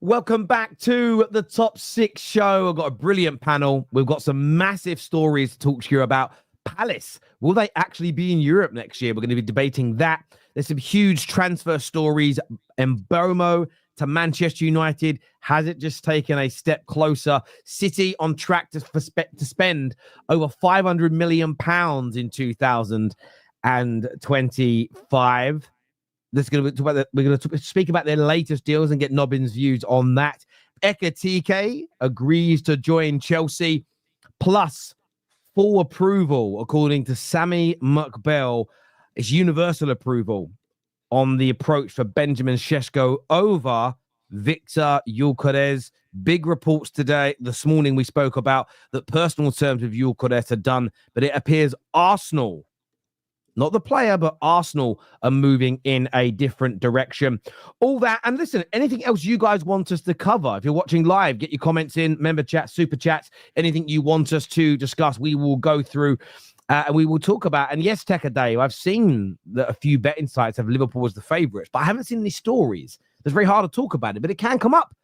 Welcome back to the Top 6 show. I've got a brilliant panel. We've got some massive stories to talk to you about. Palace, will they actually be in Europe next year? We're going to be debating that. There's some huge transfer stories. Mbeumo to Manchester United. Has it just taken a step closer? City on track to spend over £500 million in 2025. We're going to speak about their latest deals and get Nobbin's views on that. Ekitike agrees to join Chelsea, plus full approval, according to Sammy McBell. It's universal approval on the approach for Benjamin Sesko over Victor Gyökeres. Big reports this morning we spoke about that personal terms with Gyökeres are done, but it appears Arsenal, not the player, but Arsenal are moving in a different direction. All that. And listen, anything else you guys want us to cover? If you're watching live, get your comments in, member chat, super chats, anything you want us to discuss, we will go through and we will talk about. And yes, Tekka Dave, I've seen that a few betting sites have Liverpool as the favourites, but I haven't seen any stories. It's very hard to talk about it, but it can come up.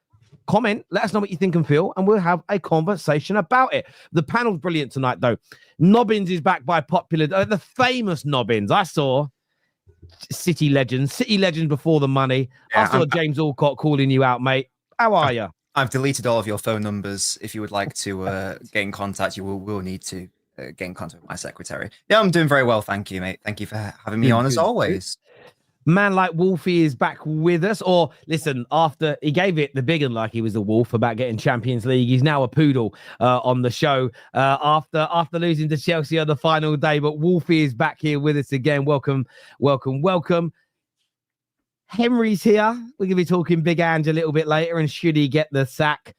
Comment, let us know what you think and feel, and we'll have a conversation about it. The panel's brilliant tonight, though. Nobbins is back by popular, the famous Nobbins. I saw City legends before the money. Yeah, I saw James Alcott calling you out, mate. How are you? I've deleted all of your phone numbers. If you would like to get in contact, you will need to get in contact with my secretary. Yeah, I'm doing very well, thank you, mate. Thank you for having me on, as always. Man like Wolfie is back with us. Or listen, after he gave it the big one like he was a wolf about getting Champions League, he's now a poodle on the show after losing to Chelsea on the final day. But Wolfie is back here with us again. Welcome. Henry's here. We're gonna be talking Big Ange a little bit later, and should he get the sack?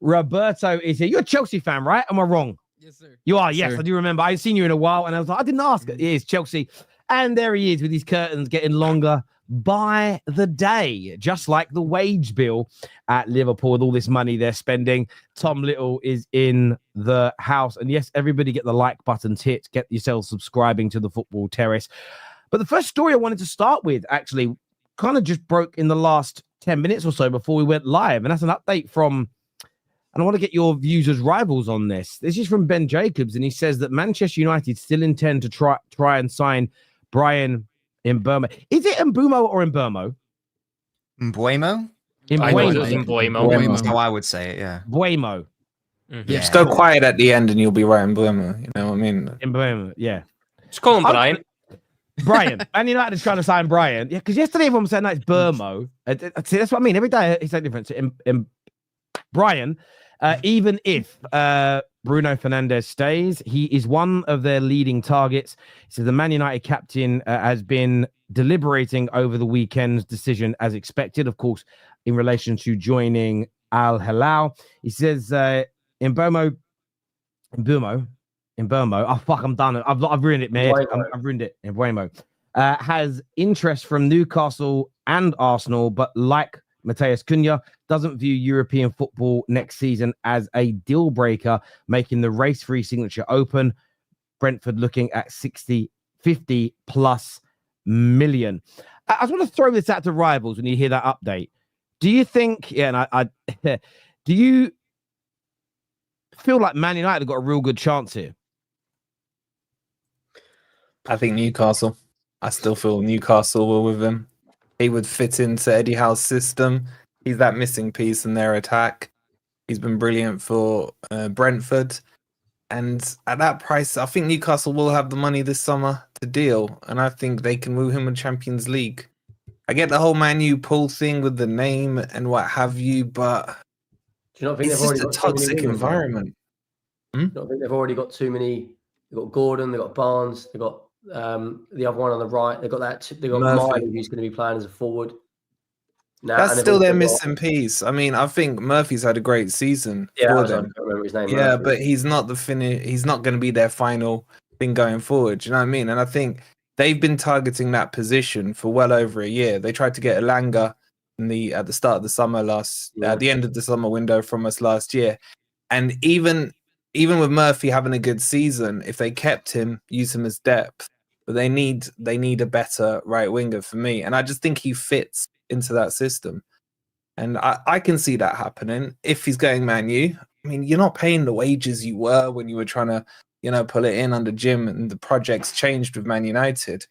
Roberto is here. You're a Chelsea fan, right? Am I wrong? Yes, sir. You are. Yes, sir. I do remember. I haven't seen you in a while, and I was like, I didn't ask. It is Chelsea. And there he is with his curtains getting longer by the day, just like the wage bill at Liverpool with all this money they're spending. Tom Little is in the house. And yes, everybody get the like buttons hit. Get yourselves subscribing to the Football Terrace. But the first story I wanted to start with actually kind of just broke in the last 10 minutes or so before we went live. And that's an update from, and I want to get your views as rivals on this. This is from Ben Jacobs, and he says that Manchester United still intend to try and sign Bryan Mbeumo. Is it Mbeumo or Mbeumo? Mbeumo? Mbeumo. That's how I would say it, yeah. Mbeumo. Mm-hmm. Yeah. Just go quiet at the end and you'll be right, Mbeumo. You know what I mean? Mbeumo, yeah. Just call him Bryan. Bryan. Man United is trying to sign Bryan. Yeah, because yesterday everyone was saying that it's Mbeumo. See, that's what I mean. Every day it's like different. Bryan, even if Bruno Fernandes stays, he is one of their leading targets. So the Man United captain has been deliberating over the weekend's decision as expected, of course, in relation to joining Al Hilal. He says, Mbeumo. Oh, fuck, I'm done. I've ruined it, man. I've ruined it. Mbeumo has interest from Newcastle and Arsenal, but like Matheus Cunha, doesn't view European football next season as a deal breaker, making the race for his signature open. Brentford looking at 50 plus million. I just want to throw this out to rivals when you hear that update. Do you think, do you feel like Man United have got a real good chance here? I think Newcastle. I still feel Newcastle will with him. He would fit into Eddie Howe's system. He's that missing piece in their attack. He's been brilliant for Brentford. And at that price, I think Newcastle will have the money this summer to deal. And I think they can move him in Champions League. I get the whole Man U pull thing with the name and what have you, but do you not think it's just a toxic environment. Do you not think they've already got too many? They've got Gordon, they've got Barnes, they've got the other one on the right. They've got Miley, who's going to be playing as a forward. That's still their missing piece. I mean, I think Murphy's had a great season for them. I can't remember his name. Yeah, Murphy. But he's not the finish. He's not going to be their final thing going forward. Do you know what I mean? And I think they've been targeting that position for well over a year. They tried to get Elanga at the start of the summer at the end of the summer window from us last year, and even with Murphy having a good season, if they kept him, use him as depth, but they need a better right winger for me, and I just think he fits into that system. And I can see that happening if he's going Man U. I mean, you're not paying the wages you were when you were trying to, pull it in under Jim, and the project's changed with Man United.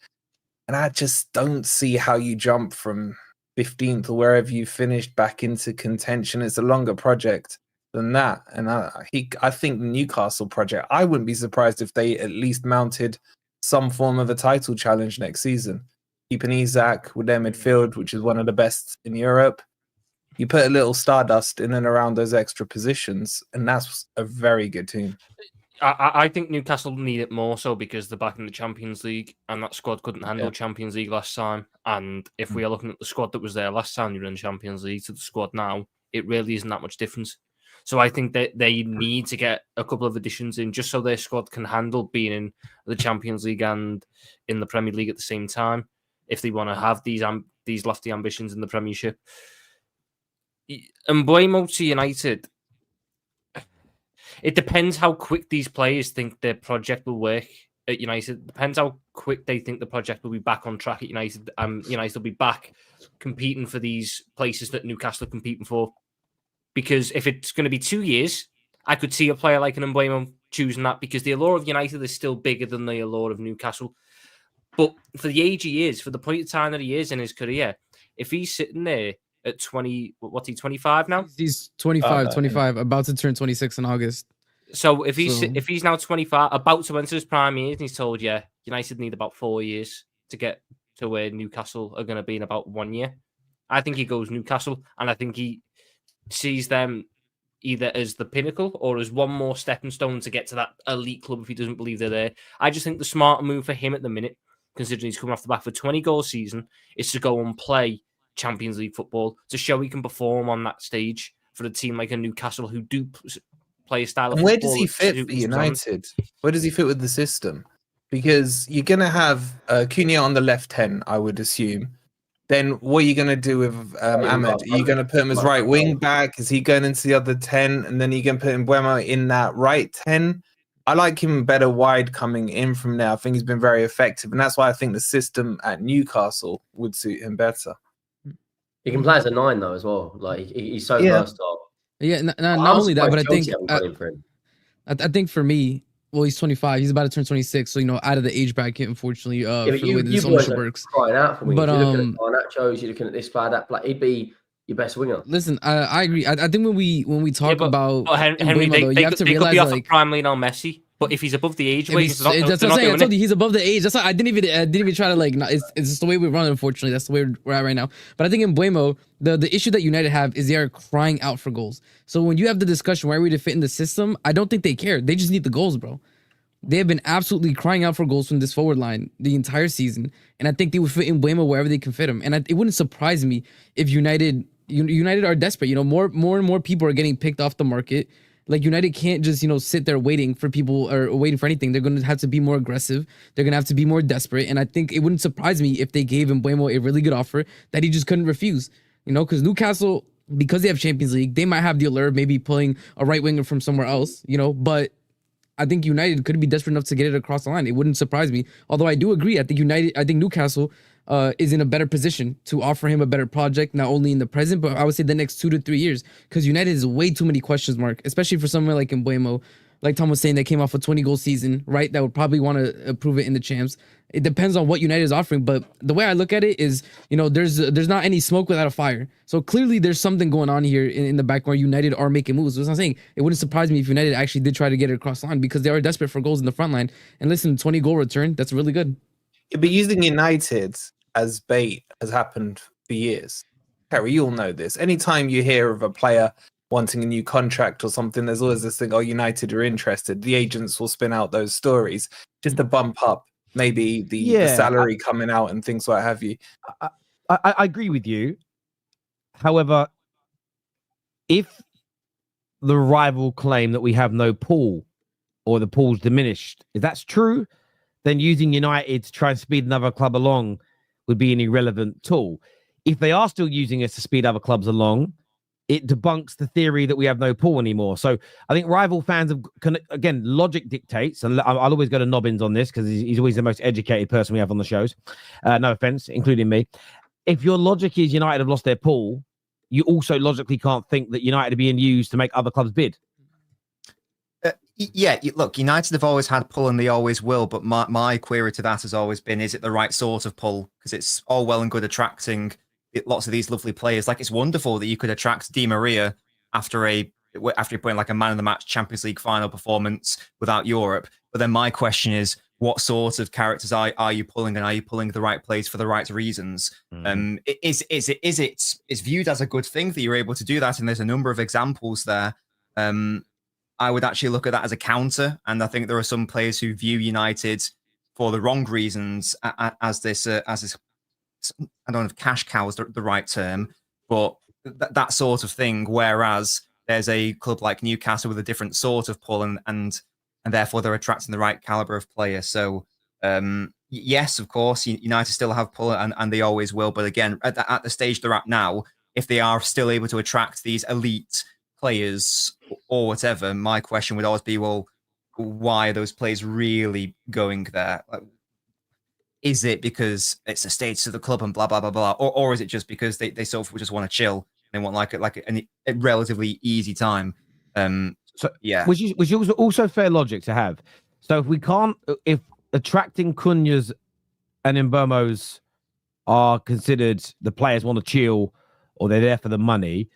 And I just don't see how you jump from 15th or wherever you finished back into contention. It's a longer project than that. And I think the Newcastle project, I wouldn't be surprised if they at least mounted some form of a title challenge next season. Keeping Isak with their midfield, which is one of the best in Europe. You put a little stardust in and around those extra positions, and that's a very good team. I think Newcastle need it more so because they're back in the Champions League, and that squad couldn't handle Champions League last time. And if we are looking at the squad that was there last time you were in Champions League to the squad now, it really isn't that much difference. So I think that they need to get a couple of additions in just so their squad can handle being in the Champions League and in the Premier League at the same time, if they want to have these lofty ambitions in the Premiership. And Mbeumo to United, it depends how quick these players think their project will work at United. It depends how quick they think the project will be back on track at United. United will be back competing for these places that Newcastle are competing for. Because if it's going to be 2 years, I could see a player like an Mbeumo choosing that because the allure of United is still bigger than the allure of Newcastle. But for the age he is, for the point of time that he is in his career, if he's sitting there at 20, what's he, 25 now? He's 25, about to turn 26 in August. So if he's now 25, about to enter his prime years, and he's told, United need about 4 years to get to where Newcastle are going to be in about 1 year. I think he goes Newcastle, and I think he sees them either as the pinnacle or as one more stepping stone to get to that elite club if he doesn't believe they're there. I just think the smart move for him at the minute, considering he's coming off the back of a 20-goal season, is to go and play Champions League football to show he can perform on that stage for a team like a Newcastle who do play a style of football. Where does he fit for United? Where does he fit with the system? Because you're going to have Cunha on the left 10, I would assume. Then what are you going to do with Ahmed? Are you going to put him as right wing back? Is he going into the other 10? And then you can put Mbeumo in that right 10? I like him better wide coming in from there. I think he's been very effective. And that's why I think the system at Newcastle would suit him better. He can play as a 9 though as well. Like he's so versatile. Yeah, not only that, but I think for me, well, he's 25. He's about to turn 26. So out of the age bracket, unfortunately, for the way this ownership works. Crying out for me. But you're looking at Garnacho, you're looking at this player, that player. He'd be your best winger. Listen, I agree. I think when we talk about Henry, Mbeumo, you have to realize could be off a prime Lionel Messi. But if he's above the age, that's what I'm saying. I told you he's above the age. That's why I didn't even try to it's just the way we run. Unfortunately, that's the way we're at right now. But I think in Mbeumo, the issue that United have is they are crying out for goals. So when you have the discussion where are we to fit in the system, I don't think they care. They just need the goals, bro. They have been absolutely crying out for goals from this forward line the entire season, and I think they would fit in Mbeumo wherever they can fit him. And it wouldn't surprise me if United are desperate. More and more people are getting picked off the market. Like United can't just, sit there waiting for people or waiting for anything. They're going to have to be more aggressive. They're going to have to be more desperate. And I think it wouldn't surprise me if they gave Mbeumo a really good offer that he just couldn't refuse. Because Newcastle, because they have Champions League, they might have the allure of maybe pulling a right winger from somewhere else, but I think United could be desperate enough to get it across the line. It wouldn't surprise me. Although I do agree. I think Newcastle is in a better position to offer him a better project, not only in the present, but I would say the next 2 to 3 years, because United is way too many questions mark, especially for someone like Mbeumo, like Tom was saying, that came off a 20-goal season, right? That would probably want to prove it in the champs. It depends on what United is offering, but the way I look at it is, there's not any smoke without a fire. So clearly there's something going on here in the back where United are making moves. So I'm saying it wouldn't surprise me if United actually did try to get it across the line because they are desperate for goals in the front line. And listen, 20-goal return, that's really good. Yeah, but using United as bait has happened for years. Harry, you all know this. Anytime you hear of a player wanting a new contract or something, there's always this thing, United are interested. The agents will spin out those stories just to bump up maybe the salary coming out and things like have you. I agree with you. However, if the rival claim that we have no pool or the pool's diminished, if that's true, then using United to try and speed another club along would be an irrelevant tool. If they are still using us to speed other clubs along, it debunks the theory that we have no pool anymore. So I think rival fans again, logic dictates, and I'll always go to Nobbins on this because he's always the most educated person we have on the shows. No offense, including me. If your logic is United have lost their pool, you also logically can't think that United are being used to make other clubs bid. Look, United have always had pull and they always will, but my query to that has always been, is it the right sort of pull? Because it's all well and good attracting lots of these lovely players. Like, it's wonderful that you could attract Di Maria after you put in like a man of the match Champions League final performance without Europe. But then my question is, what sort of characters are you pulling, and are you pulling the right players for the right reasons? It's viewed as a good thing that you're able to do that, and there's a number of examples there. I would actually look at that as a counter, and I think there are some players who view United for the wrong reasons as this. I don't know if cash cow is the right term, but that sort of thing. Whereas there's a club like Newcastle with a different sort of pull, and therefore they're attracting the right caliber of player. So yes, of course, United still have pull, and they always will. But again, at the stage they're at now, if they are still able to attract these elite players or whatever, my question would always be, well, why are those players really going there? Like, is it because it's the status of the club and blah blah blah blah, or is it just because they sort of just want to chill? They want like a relatively easy time. Which is also fair logic to have. So if attracting Cunha's and Mbeumo's are considered the players want to chill or they're there for the money,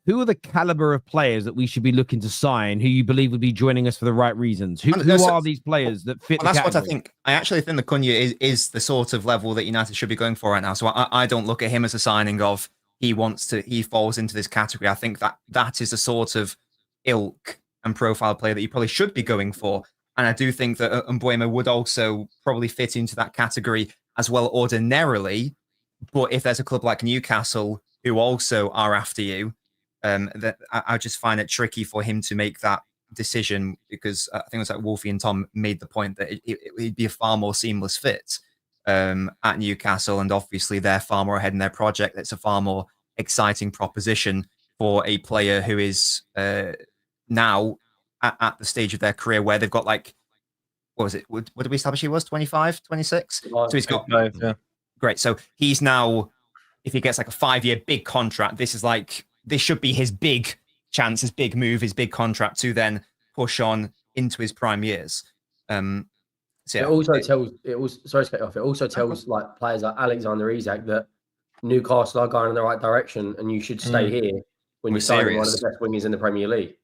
who are the caliber of players that we should be looking to sign who you believe would be joining us for the right reasons? Who are these players that fit the category? That's what I think. I actually think that Cunha is the sort of level that United should be going for right now. So I don't look at him as a signing of he falls into this category. I think that is a sort of ilk and profile player that you probably should be going for. And I do think that Mbeumo would also probably fit into that category as well ordinarily. But if there's a club like Newcastle who also are after you, that I just find it tricky for him to make that decision, because I think it was like Wolfie and Tom made the point that it'd be a far more seamless fit at Newcastle, and obviously they're far more ahead in their project. It's a far more exciting proposition for a player who is now at the stage of their career where they've got like, what was it? What did we establish he was? 25, 26? So he's got, great. So he's now, if he gets like a 5-year big contract, this should be his big chance, his big move, his big contract to then push on into his prime years. It also tells like players like Alexander Isak that Newcastle are going in the right direction, and you should stay here when you're signing one of the best wingers in the Premier League.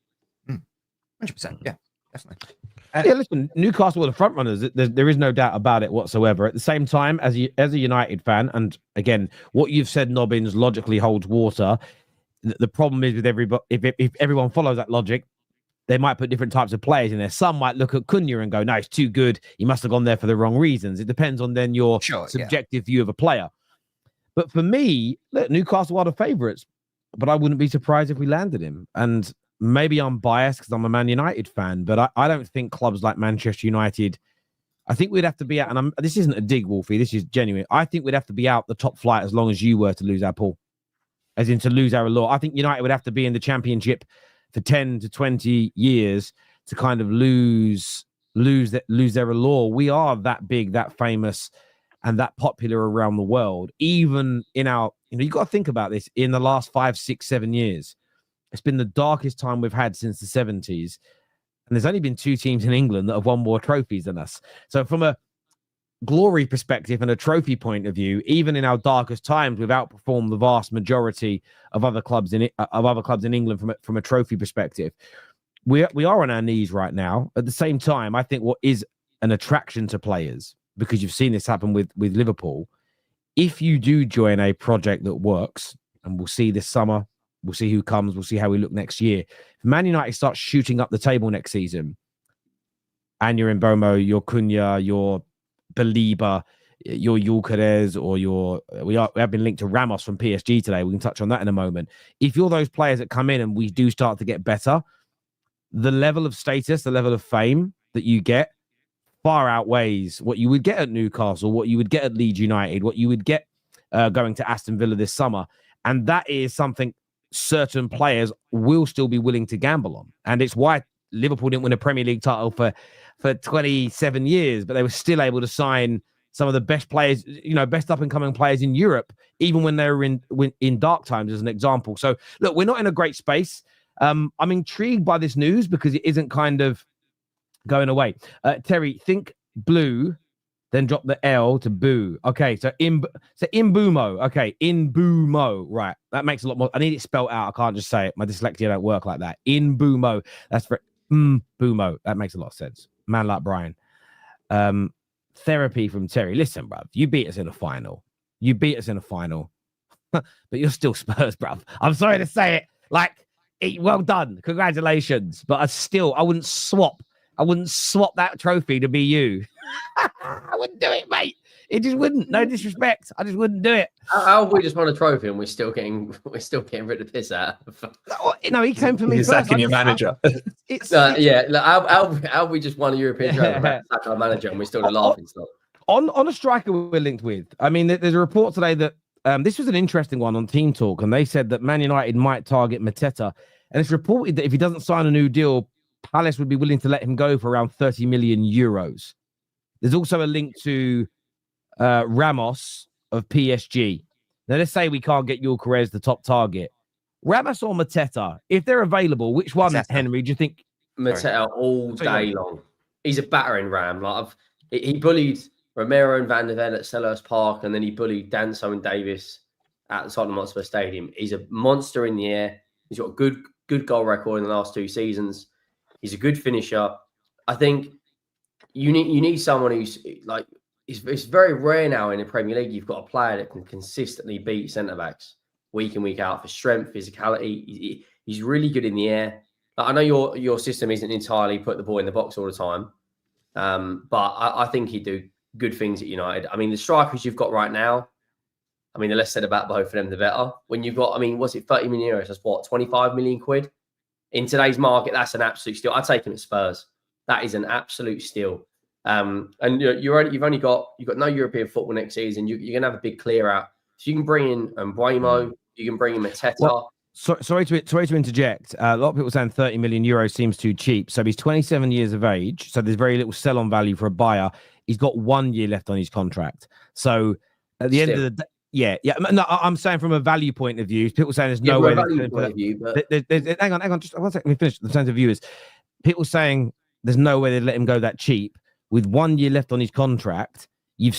100%, yeah, definitely. Listen, Newcastle are the front runners. There is no doubt about it whatsoever. At the same time, as a United fan, and again, what you've said, Nobbins, logically holds water. The problem is with everybody, if everyone follows that logic, they might put different types of players in there. Some might look at Cunha and go, no, it's too good. He must have gone there for the wrong reasons. It depends on then your subjective view of a player. But for me, look, Newcastle are the favourites, but I wouldn't be surprised if we landed him. And maybe I'm biased because I'm a Man United fan, but I don't think clubs like Manchester United, I think we'd have to be out, and this isn't a dig, Wolfie, this is genuine. I think we'd have to be out the top flight as long as you were to lose our pull. As in to lose our allure. I think United would have to be in the Championship for 10 to 20 years to kind of lose their allure. We are that big, that famous, and that popular around the world. Even in our, you've got to think about this, in the last 5, 6, 7 years, it's been the darkest time we've had since the 70s. And there's only been 2 teams in England that have won more trophies than us. So from a glory perspective and a trophy point of view, even in our darkest times, we've outperformed the vast majority of other clubs in England from a trophy perspective. We are on our knees right now. At the same time, I think what is an attraction to players, because you've seen this happen with Liverpool, if you do join a project that works, and we'll see this summer, we'll see who comes, we'll see how we look next year. If Man United starts shooting up the table next season, and you're Mbeumo, you're Cunha, you're Belieber, your Gyökeres, or we have been linked to Ramos from PSG today. We can touch on that in a moment. If you're those players that come in and we do start to get better, the level of status, the level of fame that you get far outweighs what you would get at Newcastle, what you would get at Leeds United, what you would get going to Aston Villa this summer. And that is something certain players will still be willing to gamble on. And it's why Liverpool didn't win a Premier League title for 27 years, but they were still able to sign some of the best players, best up and coming players in Europe, even when they were in dark times, as an example. So look, we're not in a great space. I'm intrigued by this news because it isn't kind of going away. Terry, think blue, then drop the L to boo. Okay, so Mbeumo. Okay, Mbeumo. Right, that makes a lot more. I need it spelled out. I can't just say it. My dyslexia don't work like that. Mbeumo. That's for Mbeumo. That makes a lot of sense. Man like Bryan. Therapy from Terry. Listen, bruv, you beat us in the final. But you're still Spurs, bruv. I'm sorry to say it. Like, well done. Congratulations. But I wouldn't swap that trophy to be you. I wouldn't do it, mate. It just wouldn't. No disrespect. I just wouldn't do it. How have we just won a trophy and we're still getting rid of piss out? No, he came for me. He's sacking your manager. How have we just won a European trophy and sack our manager and we're still laughing stock? On a striker we're linked with. I mean, there's a report today that this was an interesting one on Team Talk, and they said that Man United might target Mateta, and it's reported that if he doesn't sign a new deal, Palace would be willing to let him go for around 30 million euros. There's also a link to Ramos of PSG. Now, let's say we can't get Gyökeres the top target. Ramos or Mateta, if they're available, which one, Mateta. Henry, do you think? Mateta all day long. He's a battering ram. He bullied Romero and Van der Ven at Selhurst Park, and then he bullied Danso and Davis at the Tottenham Hotspur Stadium. He's a monster in the air. He's got a good goal record in the last 2 seasons. He's a good finisher. I think you need someone who's like, it's very rare now in the Premier League. You've got a player that can consistently beat centre-backs week in, week out for strength, physicality. He's really good in the air. I know your system isn't entirely put the ball in the box all the time, but I think he'd do good things at United. I mean, the strikers you've got right now, I mean, the less said about both of them, the better. When you've got, I mean, what's it, 30 million euros? That's what, 25 million quid? In today's market, that's an absolute steal. I'd take him at Spurs. That is an absolute steal. And you've got no European football next season. You're gonna have a big clear out. So you can bring in Mbeumo, you can bring in Mateta. Well, sorry to interject. A lot of people saying 30 million euros seems too cheap. So he's 27 years of age. So there's very little sell-on value for a buyer. He's got 1 year left on his contract. So at the end of the day, yeah. No, I'm saying from a value point of view. People saying there's no way. Hang on. Just one second. Let me finish. The sense of view is people saying there's no way they'd let him go that cheap with 1 year left on his contract. I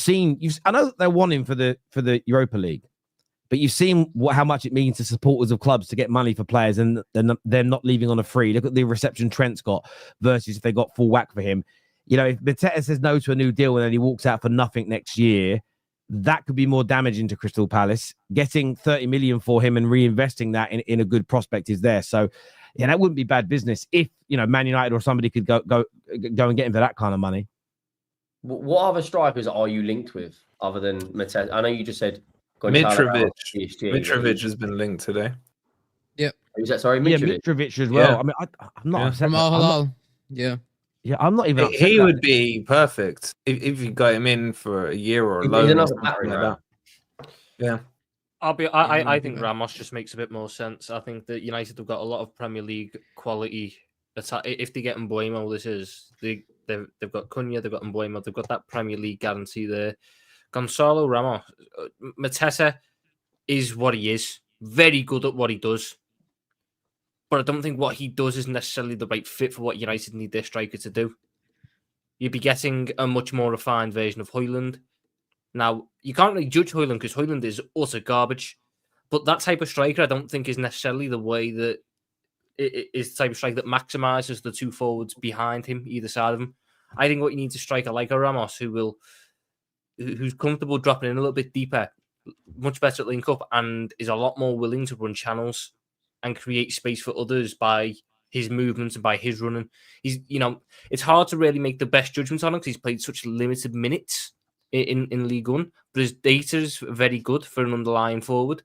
know that they want him for the Europa League, but you've seen how much it means to supporters of clubs to get money for players and they're not leaving on a free. Look at the reception Trent's got versus if they got full whack for him. If Mateta says no to a new deal and then he walks out for nothing next year, that could be more damaging to Crystal Palace. Getting 30 million for him and reinvesting that in a good prospect is there. So, yeah, that wouldn't be bad business if, Man United or somebody could go and get him for that kind of money. What other strikers are you linked with other than Mateta? I know you just said Mitrović. Mitrović has been linked today. Yep. Who's that? Sorry, Mitrović. Yeah, Mitrović as well. Yeah. I mean, I'm not upset. From Al-Hilal. Yeah. Yeah, I'm not even upset. He would be perfect if you got him in for a year or a loan. He's another battery like that. Yeah. I think Ramos just makes a bit more sense. I think that United have got a lot of Premier League quality. If they get Mbeumo, they've got Cunha, they've got Mbeumo, they've got that Premier League guarantee there. Gonzalo Ramos, Mateta is what he is, very good at what he does. But I don't think what he does is necessarily the right fit for what United need their striker to do. You'd be getting a much more refined version of Hojlind. Now, you can't really judge Hojlind because Hojlind is utter garbage. But that type of striker, I don't think is necessarily the way that it is the type of striker that maximises the two forwards behind him, either side of him. I think what you need is a striker like a Ramos who's comfortable dropping in a little bit deeper, much better at link up, and is a lot more willing to run channels and create space for others by his movements and by his running. It's hard to really make the best judgments on him because he's played such limited minutes in League One, but his data is very good for an underlying forward.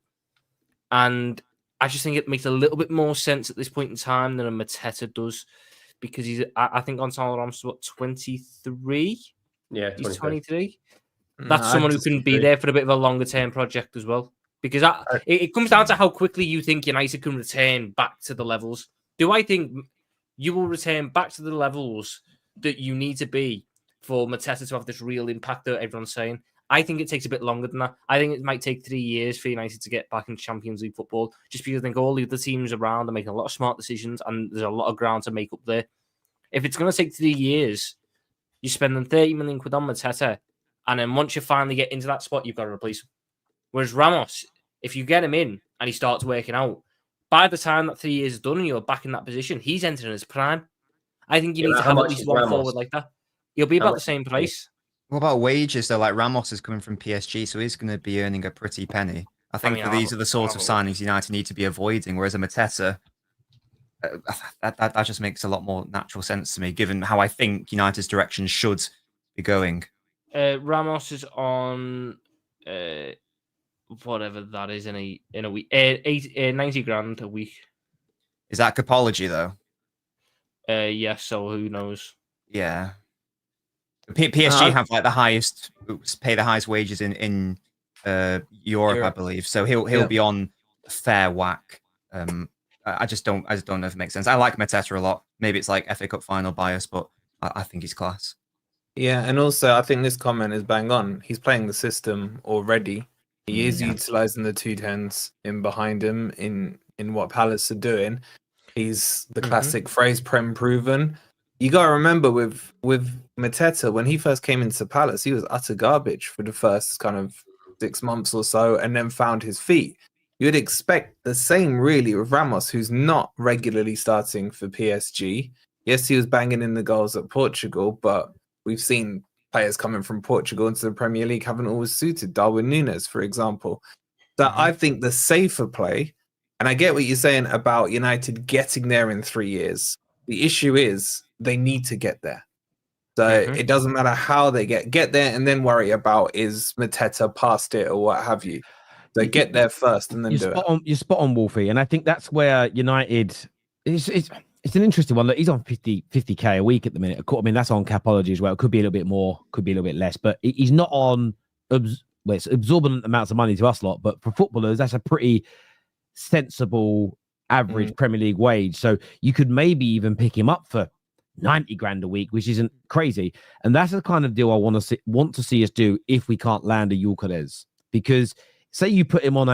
And I just think it makes a little bit more sense at this point in time than a Mateta does, because I think Gonzalo Ramos is 23? Yeah, he's 23. That's someone who can be there for a bit of a longer term project as well. Because it comes down to how quickly you think United can return back to the levels. Do I think you will return back to the levels that you need to be for Mateta to have this real impact that everyone's saying. I think it takes a bit longer than that. I think it might take 3 years for United to get back in Champions League football, just because I think all the other teams around are making a lot of smart decisions and there's a lot of ground to make up there. If it's going to take 3 years, you're spending 30 million quid on Mateta, and then once you finally get into that spot, you've got to replace him. Whereas Ramos, if you get him in and he starts working out, by the time that 3 years is done and you're back in that position, he's entering his prime. I think you need to have at least one forward like that. He'll be about the same price. What about wages, though? Like, Ramos is coming from PSG, so he's going to be earning a pretty penny. I think these are the sorts of signings United need to be avoiding, whereas a Mateta, that just makes a lot more natural sense to me, given how I think United's direction should be going. Ramos is on whatever that is in a week, 90 grand a week. Is that Capology, though? Yes, so who knows? Yeah. PSG have like the highest wages in Europe, I believe. So he'll be on a fair whack. I just don't know if it makes sense. I like Mateta a lot. Maybe it's like FA Cup final bias, but I think he's class. Yeah, and also I think this comment is bang on. He's playing the system already. He is utilizing the 210s in behind him in what Palace are doing. He's the classic phrase, prem proven. You got to remember with Mateta, when he first came into Palace, he was utter garbage for the first kind of 6 months or so, and then found his feet. You'd expect the same really with Ramos, who's not regularly starting for PSG. Yes, he was banging in the goals at Portugal, but we've seen players coming from Portugal into the Premier League haven't always suited. Darwin Núñez, for example. So I think the safer play, and I get what you're saying about United getting there in 3 years. The issue is they need to get there. So it doesn't matter how they get there and then worry about is Mateta past it or what have you. So get there first and then You're spot on, Wolfie. And I think that's where United it's an interesting one. Look, he's on 50k a week at the minute. I mean, that's on Capology as well. It could be a little bit more, could be a little bit less, but he's not on it's exorbitant amounts of money to us lot. But for footballers, that's a pretty sensible average Premier League wage. So you could maybe even pick him up for 90 grand a week, which isn't crazy. And that's the kind of deal I want to see us do if we can't land a Gyökeres. Because say you put him on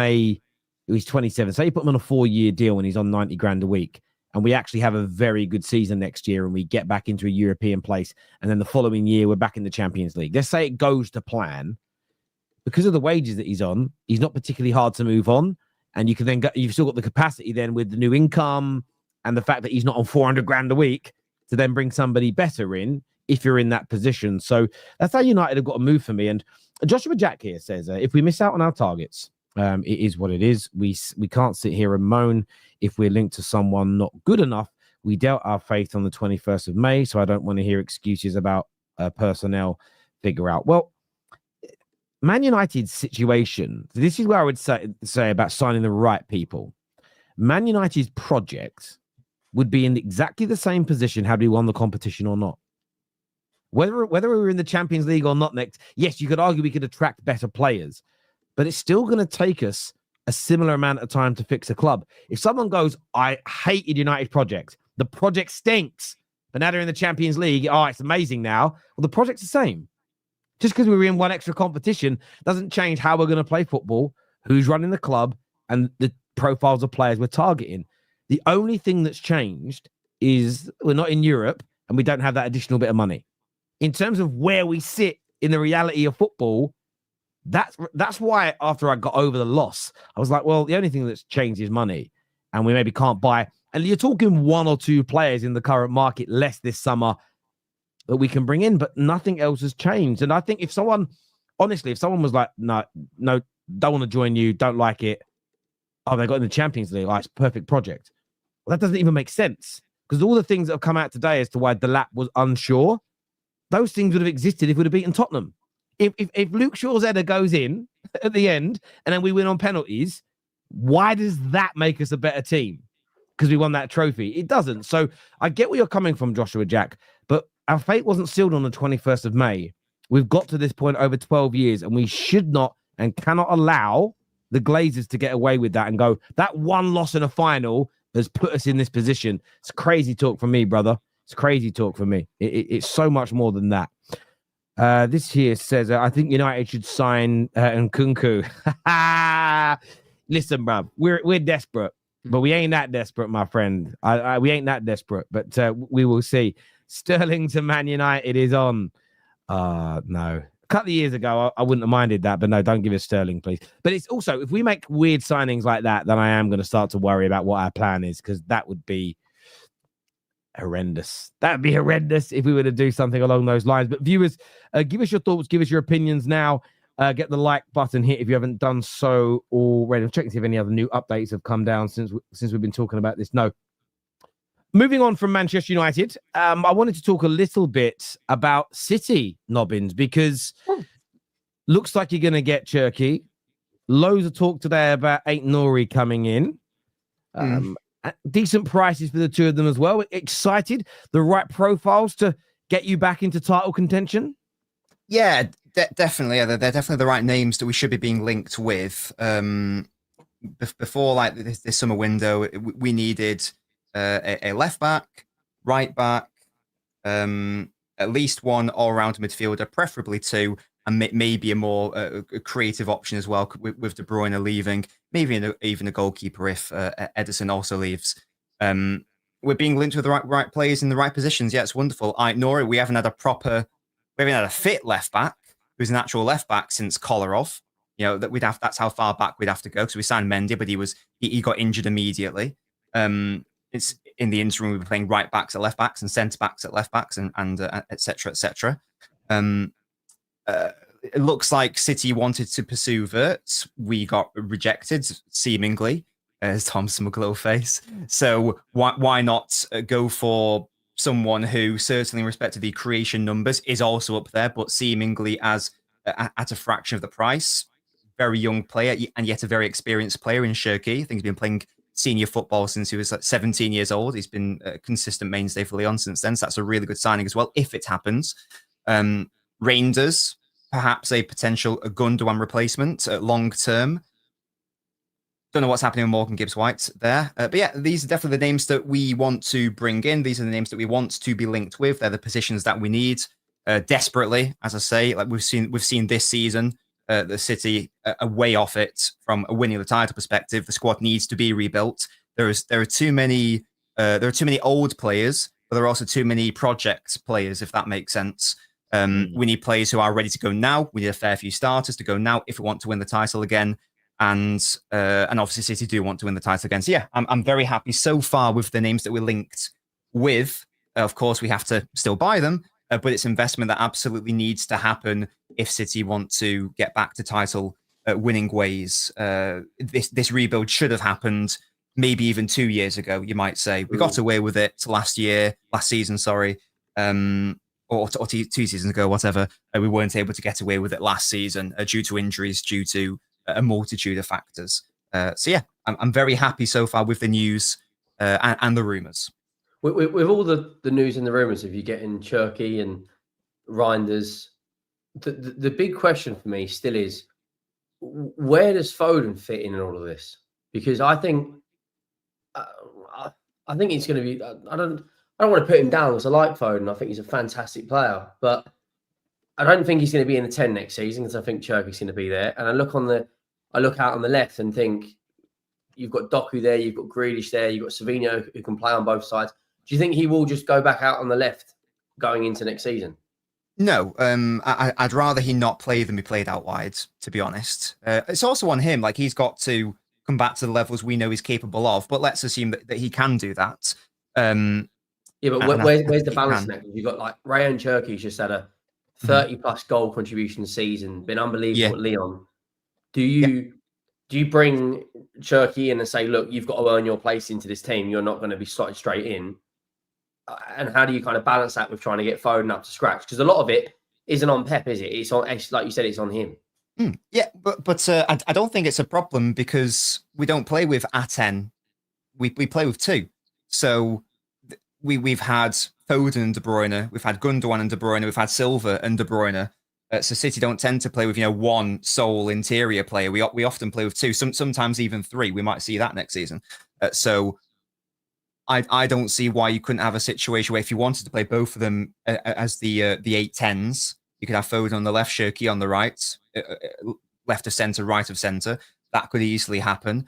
he's 27, say you put him on a 4-year deal and he's on 90 grand a week, and we actually have a very good season next year and we get back into a European place, and then the following year we're back in the Champions League. Let's say it goes to plan. Because of the wages that he's on, he's not particularly hard to move on. And you can then you've still got the capacity then with the new income and the fact that he's not on 400 grand a week to then bring somebody better in if you're in that position. So that's how United have got to move for me. And Joshua Jack here says, if we miss out on our targets, it is what it is. We can't sit here and moan if we're linked to someone not good enough. We dealt our faith on the 21st of May, so I don't want to hear excuses about personnel figure out. Well, Man United's situation, this is where I would say about signing the right people. Man United's project would be in exactly the same position had we won the competition or not. Whether we were in the Champions League or not next, yes, you could argue we could attract better players, but it's still going to take us a similar amount of time to fix a club. If someone goes, I hated United project, the project stinks, but now they're in the Champions League, it's amazing now. Well, the project's the same. Just because we were in one extra competition doesn't change how we're going to play football, who's running the club, and the profiles of players we're targeting. The only thing that's changed is we're not in Europe and we don't have that additional bit of money. In terms of where we sit in the reality of football, that's why after I got over the loss, I was like, well, the only thing that's changed is money, and we maybe can't buy. And you're talking 1 or 2 players in the current market less this summer that we can bring in, but nothing else has changed. And I think if someone was like, no, don't want to join you, don't like it, they got in the Champions League, it's a perfect project. Well, that doesn't even make sense, because all the things that have come out today as to why Delap was unsure, those things would have existed if we'd have beaten Tottenham. If Luke Shaw's header goes in at the end and then we win on penalties, why does that make us a better team? Because we won that trophy? It doesn't. So I get where you're coming from, Joshua Jack, but our fate wasn't sealed on the 21st of May. We've got to this point over 12 years, and we should not and cannot allow the Glazers to get away with that and go, that one loss in a final has put us in this position. It's crazy talk from me, brother. It's crazy talk for me. It's so much more than that. This here says, I think United should sign Nkunku. Listen, bruv, we're desperate, but we ain't that desperate, my friend. We ain't that desperate, but we will see. Sterling to Man United is on. No. A couple of years ago, I wouldn't have minded that, but no, don't give us Sterling, please. But it's also, if we make weird signings like that, then I am going to start to worry about what our plan is, because that would be horrendous. That would be horrendous if we were to do something along those lines. But viewers, give us your thoughts, give us your opinions now. Get the like button hit if you haven't done so already. I'm checking to see if any other new updates have come down since we've been talking about this. No. Moving on from Manchester United, I wanted to talk a little bit about City, Nobbins, because looks like you're going to get Cherki. Loads of talk today about Nouri coming in. Decent prices for the two of them as well. Excited? The right profiles to get you back into title contention? Yeah, definitely. Yeah, they're definitely the right names that we should be being linked with. Before like this summer window, we needed a left back, right back, at least one all-round midfielder, preferably two, and maybe a more creative option as well with De Bruyne leaving, maybe even a goalkeeper if Ederson also leaves. We're being linked with the right players in the right positions. Yeah, it's wonderful. Nouri, we haven't had a fit left back who's an actual left back since Kolarov. You know, that's how far back we'd have to go. So we signed Mendy, but he got injured immediately. It's in the interim we were playing right backs at left backs and centre backs at left backs and et cetera, et cetera. It looks like City wanted to pursue Wirtz. We got rejected, seemingly, as Tom Smuggler face. So why not go for someone who, certainly in respect to the creation numbers, is also up there, but seemingly at a fraction of the price. Very young player, and yet a very experienced player in Cherki. I think he's been playing senior football since he was like 17 years old. He's been a consistent mainstay for Lyon since then. So that's a really good signing as well, if it happens. Reinders, perhaps a potential Gundogan replacement long term. Don't know what's happening with Morgan Gibbs-White there. But yeah, these are definitely the names that we want to bring in. These are the names that we want to be linked with. They're the positions that we need desperately, as I say. Like we've seen this season, the City are way off it from a winning the title perspective. The squad needs to be rebuilt. There are too many old players, but there are also too many project players, if that makes sense. We need players who are ready to go now. We need a fair few starters to go now if we want to win the title again. And obviously City do want to win the title again. So yeah, I'm very happy so far with the names that we're linked with. Of course, we have to still buy them, but it's investment that absolutely needs to happen if City want to get back to title winning ways. This rebuild should have happened maybe even 2 years ago, you might say. We got away with it last season, or 2 seasons ago, whatever. We weren't able to get away with it last season due to injuries, due to a multitude of factors. So yeah, I'm very happy so far with the news and the rumours. With all the news and the rumours of you getting Cherki and Reinders, the big question for me still is, where does Foden fit in all of this? Because I think it's going to be. I don't want to put him down because I like Foden. I think he's a fantastic player, but I don't think he's going to be in the 10 next season because I think Cherki's going to be there. And I look out on the left and think you've got Doku there, you've got Grealish there, you've got Savinho who can play on both sides. Do you think he will just go back out on the left going into next season? No, I'd rather he not play than be played out wide, to be honest. It's also on him. Like, he's got to come back to the levels we know he's capable of, but let's assume that he can do that. Yeah, but where's the balance now? You've got like Ryan Cherki's just had a 30-plus goal contribution season, been unbelievable at Lyon. Do you bring Cherki in and say, look, you've got to earn your place into this team. You're not going to be slotted straight in. And how do you kind of balance that with trying to get Foden up to scratch? Because a lot of it isn't on Pep, is it? It's on, like you said, it's on him. Yeah, but I don't think it's a problem because we don't play with a 10. We play with 2. So we've had Foden and De Bruyne, we've had Gundogan and De Bruyne, we've had Silva and De Bruyne. So City don't tend to play with one sole interior player. We often play with 2, sometimes even 3. We might see that next season. So I don't see why you couldn't have a situation where if you wanted to play both of them as the 8-10s, You could have Foden on the left, Cherki on the right, left of centre, right of centre. That could easily happen.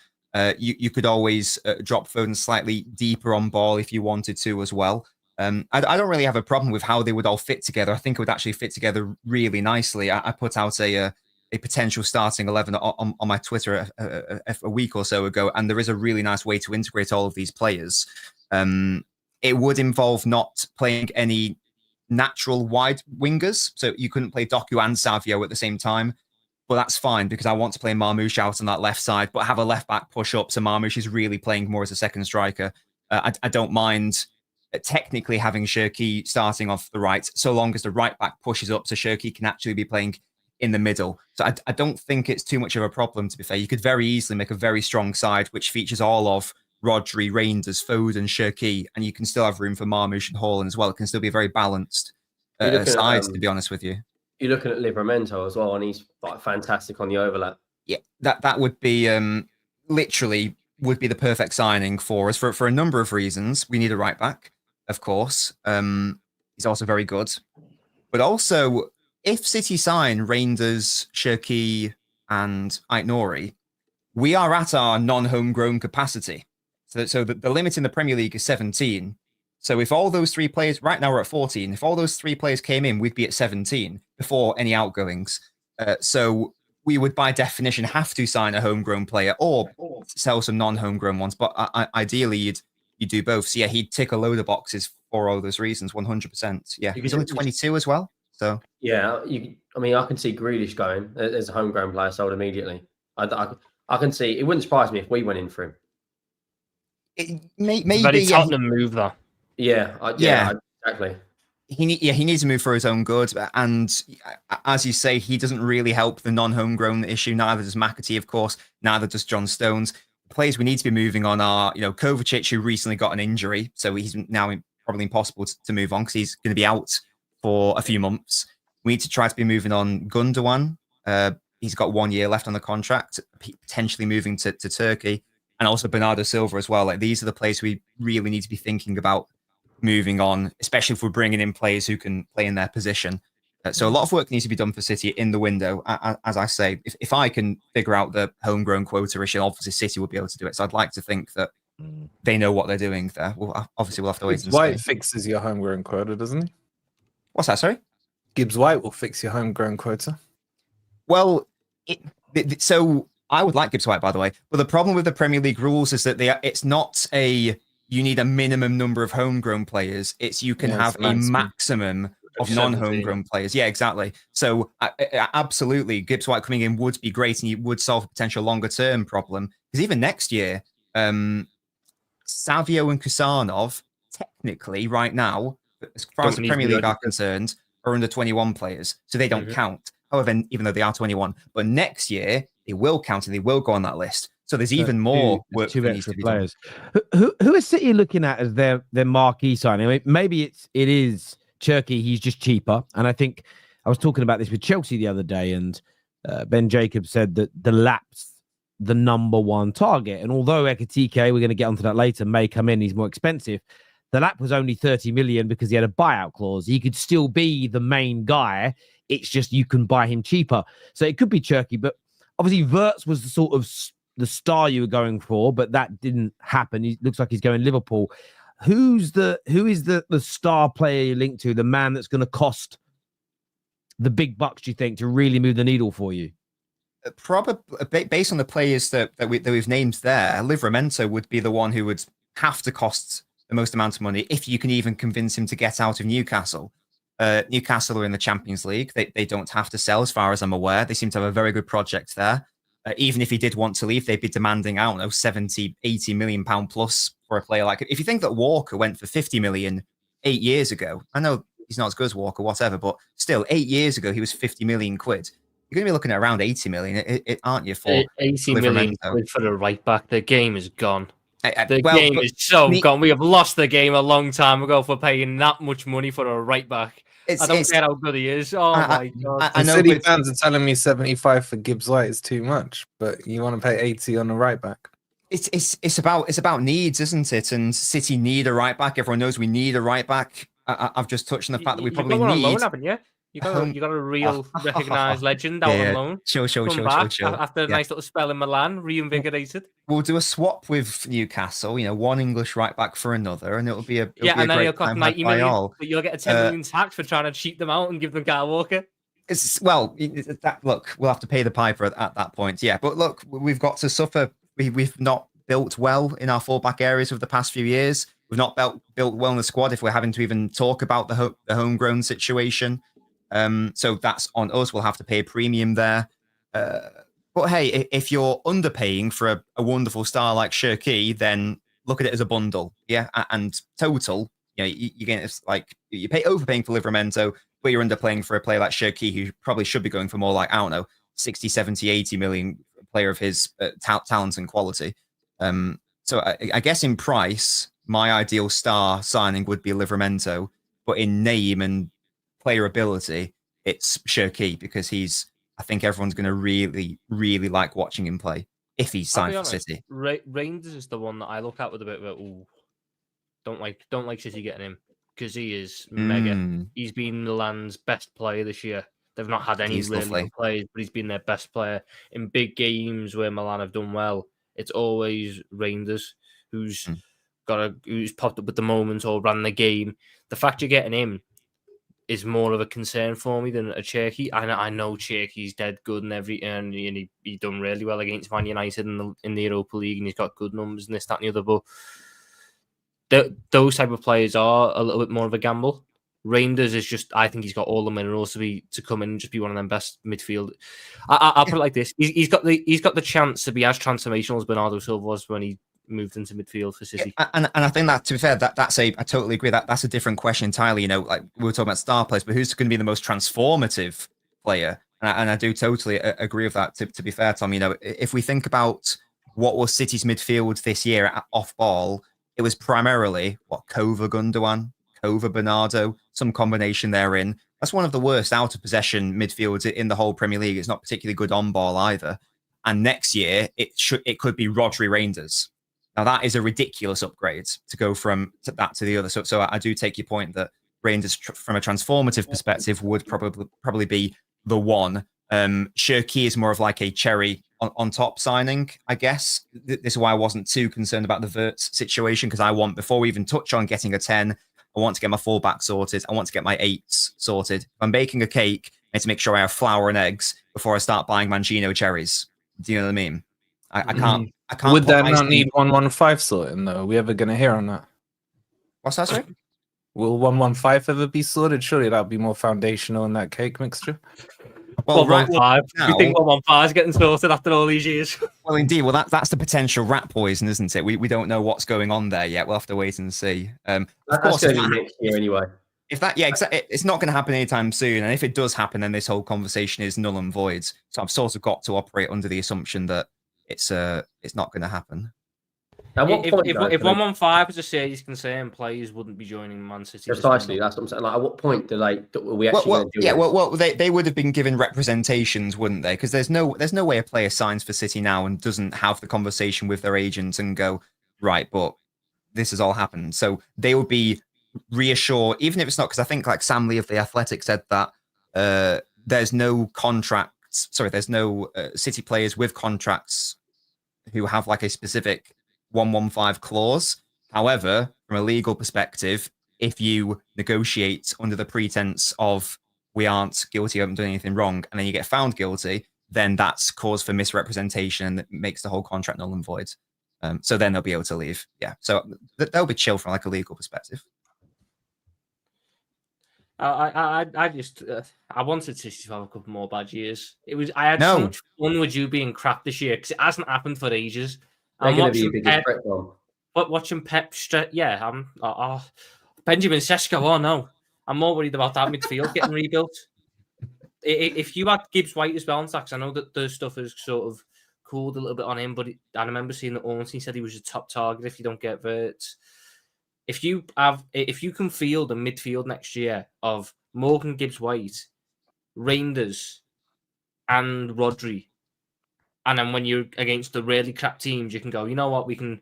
You could always drop Foden slightly deeper on ball if you wanted to as well. I don't really have a problem with how they would all fit together. I think it would actually fit together really nicely. I put out a potential starting 11 on my Twitter a week or so ago, and there is a really nice way to integrate all of these players. It would involve not playing any natural wide wingers, so you couldn't play Doku and Savio at the same time. But that's fine because I want to play Marmoush out on that left side, but have a left back push up. So Marmoush is really playing more as a second striker. I don't mind technically having Cherki starting off the right, so long as the right back pushes up, so Cherki can actually be playing in the middle. So I don't think it's too much of a problem, to be fair. You could very easily make a very strong side, which features all of Rodri, Reinders, Foden, Cherki, and you can still have room for Marmoush and Hojlind as well. It can still be a very balanced side, to be honest with you. You're looking at Livramento as well, and he's like fantastic on the overlap. Yeah, that would be literally would be the perfect signing for us for a number of reasons. We need a right back, of course. He's also very good, but also if City sign Reinders, Cherki, and Nouri, we are at our non-homegrown capacity. So the limit in the Premier League is 17. So if all those 3 players, right now we're at 14, if all those 3 players came in, we'd be at 17 before any outgoings. So we would by definition have to sign a homegrown player or sell some non-homegrown ones. But ideally you'd do both. So yeah, he'd tick a load of boxes for all those reasons, 100%. Yeah, he's only 22 as well. So yeah, I can see Grealish going as a homegrown player sold immediately. I can see, it wouldn't surprise me if we went in for him. It maybe it's a very Tottenham move though. Yeah, exactly. He needs to move for his own good, and as you say, he doesn't really help the non-homegrown issue. Neither does McAtee, of course. Neither does John Stones. The players we need to be moving on are, Kovacic, who recently got an injury, so he's now probably impossible to move on because he's going to be out for a few months. We need to try to be moving on Gundogan. He's got 1 year left on the contract, potentially moving to Turkey, and also Bernardo Silva as well. Like, these are the players we really need to be thinking about moving on, especially if we're bringing in players who can play in their position. So a lot of work needs to be done for City in the window. As I say, if I can figure out the homegrown quota issue, obviously City will be able to do it. So I'd like to think that they know what they're doing there. Well, obviously we'll have to wait and see. Gibbs-White fixes your homegrown quota, doesn't he? What's that, sorry? Gibbs-White will fix your homegrown quota. Well, so I would like Gibbs-White, by the way. But the problem with the Premier League rules is that it's not you need a minimum number of homegrown players. It's you can have a maximum of non-homegrown players. Yeah, exactly. So absolutely, Gibbs-White coming in would be great, and he would solve a potential longer-term problem. Because even next year, Savio and Kusanov, technically, right now, as far as the Premier League are concerned, are under 21 players, so they don't count. However, even though they are 21, but next year they will count and they will go on that list. So there's even more work for extra players. Who is City looking at as their marquee signing? I mean, maybe it is Cherki. He's just cheaper, and I think I was talking about this with Chelsea the other day, and Ben Jacobs said that Delap's the #1 target. And although Ekitike, we're going to get onto that later, may come in, he's more expensive. Delap was only 30 million because he had a buyout clause. He could still be the main guy. It's just you can buy him cheaper. So it could be Cherki, but obviously Wirtz was the sort of the star you were going for, but that didn't happen. He looks like he's going Liverpool. Who is the star player you link to, the man that's going to cost the big bucks, do you think, to really move the needle for you? Probably based on the players that we've named there, Livramento would be the one who would have to cost the most amount of money if you can even convince him to get out of Newcastle. Newcastle are in the Champions League. They don't have to sell, as far as I'm aware. They seem to have a very good project there. Even if he did want to leave, they'd be demanding, I don't know, 70, 80 million pound plus for a player like it. If you think that Walker went for 50 million 8 years ago, I know he's not as good as Walker, whatever, but still, 8 years ago, he was 50 million quid. You're going to be looking at around 80 million, aren't you? For 80 million quid for the right back. The game is gone. The game is gone. We have lost the game a long time ago for paying that much money for a right back. I don't care how good he is. Oh my god! I know City fans are telling me 75 for Gibbs-White is too much, but you want to pay 80 on the right back. It's about needs, isn't it? And City need a right back. Everyone knows we need a right back. I've just touched on the fact that we probably need. On loan, haven't you? You got a real recognised legend out on loan. Chill. After a nice little spell in Milan, reinvigorated. We'll do a swap with Newcastle. One English right back for another, and it'll be a and then great you'll cost 90 million. But you'll get a 10 million tax for trying to cheat them out and give them Kyle Walker. Look, we'll have to pay the piper at that point. Yeah, but look, we've got to suffer. We've not built well in our fullback areas of the past few years. We've not built well in the squad if we're having to even talk about the homegrown situation. So that's on us. We'll have to pay a premium there. But hey, if you're underpaying for a wonderful star like Cherki, then look at it as a bundle. Yeah, and total, you get you pay overpaying for Livramento, but you're underpaying for a player like Cherki, who probably should be going for more like, I don't know, 60, 70, 80 million player of his talent and quality. So I guess in price, my ideal star signing would be Livramento, but in name and player ability, it's Cherki, because I think everyone's going to really, really like watching him play if he's signed for City. Rangers is the one that I look at with a bit of don't like City getting him, because he is mega. He's been Milan's best player this year. They've not had any really good players, but he's been their best player in big games where Milan have done well. It's always Rangers who's popped up with the moment or ran the game. The fact you're getting him is more of a concern for me than a Cherki. I know Cherki's dead good and he done really well against Man United in the Europa League, and he's got good numbers and this, that, and the other. But those type of players are a little bit more of a gamble. Rangers is just, I think he's got all the minerals to come in and just be one of them best midfield. I'll put it like this: he's got the chance to be as transformational as Bernardo Silva was when he moved into midfield for City. And I think that, to be fair, I totally agree. That's a different question entirely. Like we were talking about star players, but who's going to be the most transformative player? And I do totally agree with that. To be fair, Tom, if we think about what was City's midfield this year off ball, it was primarily Kova Gundogan, Kova Bernardo, some combination therein. That's one of the worst out of possession midfields in the whole Premier League. It's not particularly good on ball either. And next year it could be Rodri Reinders. Now that is a ridiculous upgrade to go from that to the other. So I do take your point that Reinders, from a transformative perspective, would probably be the one. Cherki is more of like a cherry on top signing, I guess. This is why I wasn't too concerned about the Wirtz situation, because I want, before we even touch on getting a 10, I want to get my fullback sorted. I want to get my 8s sorted. If I'm baking a cake, I need to make sure I have flour and eggs before I start buying Mangino cherries. Do you know what I mean? I can't. Would that not need 115 sorting though? Are we ever going to hear on that? What's that, sorry? Will 115 ever be sorted? Surely that would be more foundational in that cake mixture. Well, right now, you think 115 is getting sorted after all these years? Well, indeed. Well, that's the potential rat poison, isn't it? We don't know what's going on there yet. We'll have to wait and see. Of course, going to be next year anyway. If that, exactly, it's not going to happen anytime soon. And if it does happen, then this whole conversation is null and void. So I've sort of got to operate under the assumption that it's not going to happen. If 115 was a serious concern, players wouldn't be joining Man City. Precisely, that's what I'm saying. Like, at what point are we actually going to do it? Well, they would have been given representations, wouldn't they? Because there's no way a player signs for City now and doesn't have the conversation with their agents and go, right, but this has all happened. So they would be reassured, even if it's not, because I think like Sam Lee of The Athletic said that there's no contracts. Sorry, there's no City players with contracts who have like a specific 115 clause. However, from a legal perspective, if you negotiate under the pretense of we aren't guilty, haven't done anything wrong, and then you get found guilty, then that's cause for misrepresentation and that makes the whole contract null and void. So then they'll be able to leave. Yeah. So they'll be chill from like a legal perspective. I wanted City to have a couple more bad years. I had so much fun with you being crap this year because it hasn't happened for ages. They're going to be a big threat, though. But watching Pep, Benjamin Sesko. Oh no, I'm more worried about that midfield getting rebuilt. If you had Gibbs-White as well, because I know that the stuff has sort of cooled a little bit on him, but I remember seeing that Ornstein said he was a top target if you don't get Wirtz. If you can field a midfield next year of Morgan, Gibbs-White, Reinders, and Rodri, and then when you're against the really crap teams, you can go, you know what, we can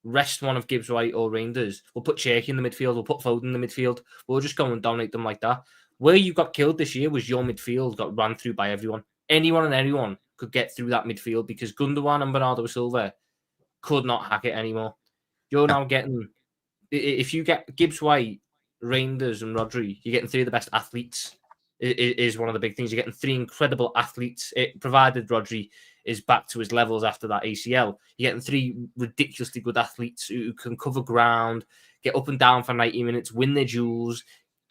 rest one of Gibbs-White or Reinders. We'll put Cherki in the midfield. We'll put Foden in the midfield. We'll just go and dominate them like that. Where you got killed this year was your midfield got run through by everyone. Anyone and everyone could get through that midfield because Gundogan and Bernardo Silva could not hack it anymore. You're now getting, if you get Gibbs-White, Reinders and Rodri, you're getting 3 of the best athletes. It is one of the big things. You're getting 3 incredible athletes. Provided Rodri is back to his levels after that ACL, you're getting 3 ridiculously good athletes who can cover ground, get up and down for 90 minutes, win their duels,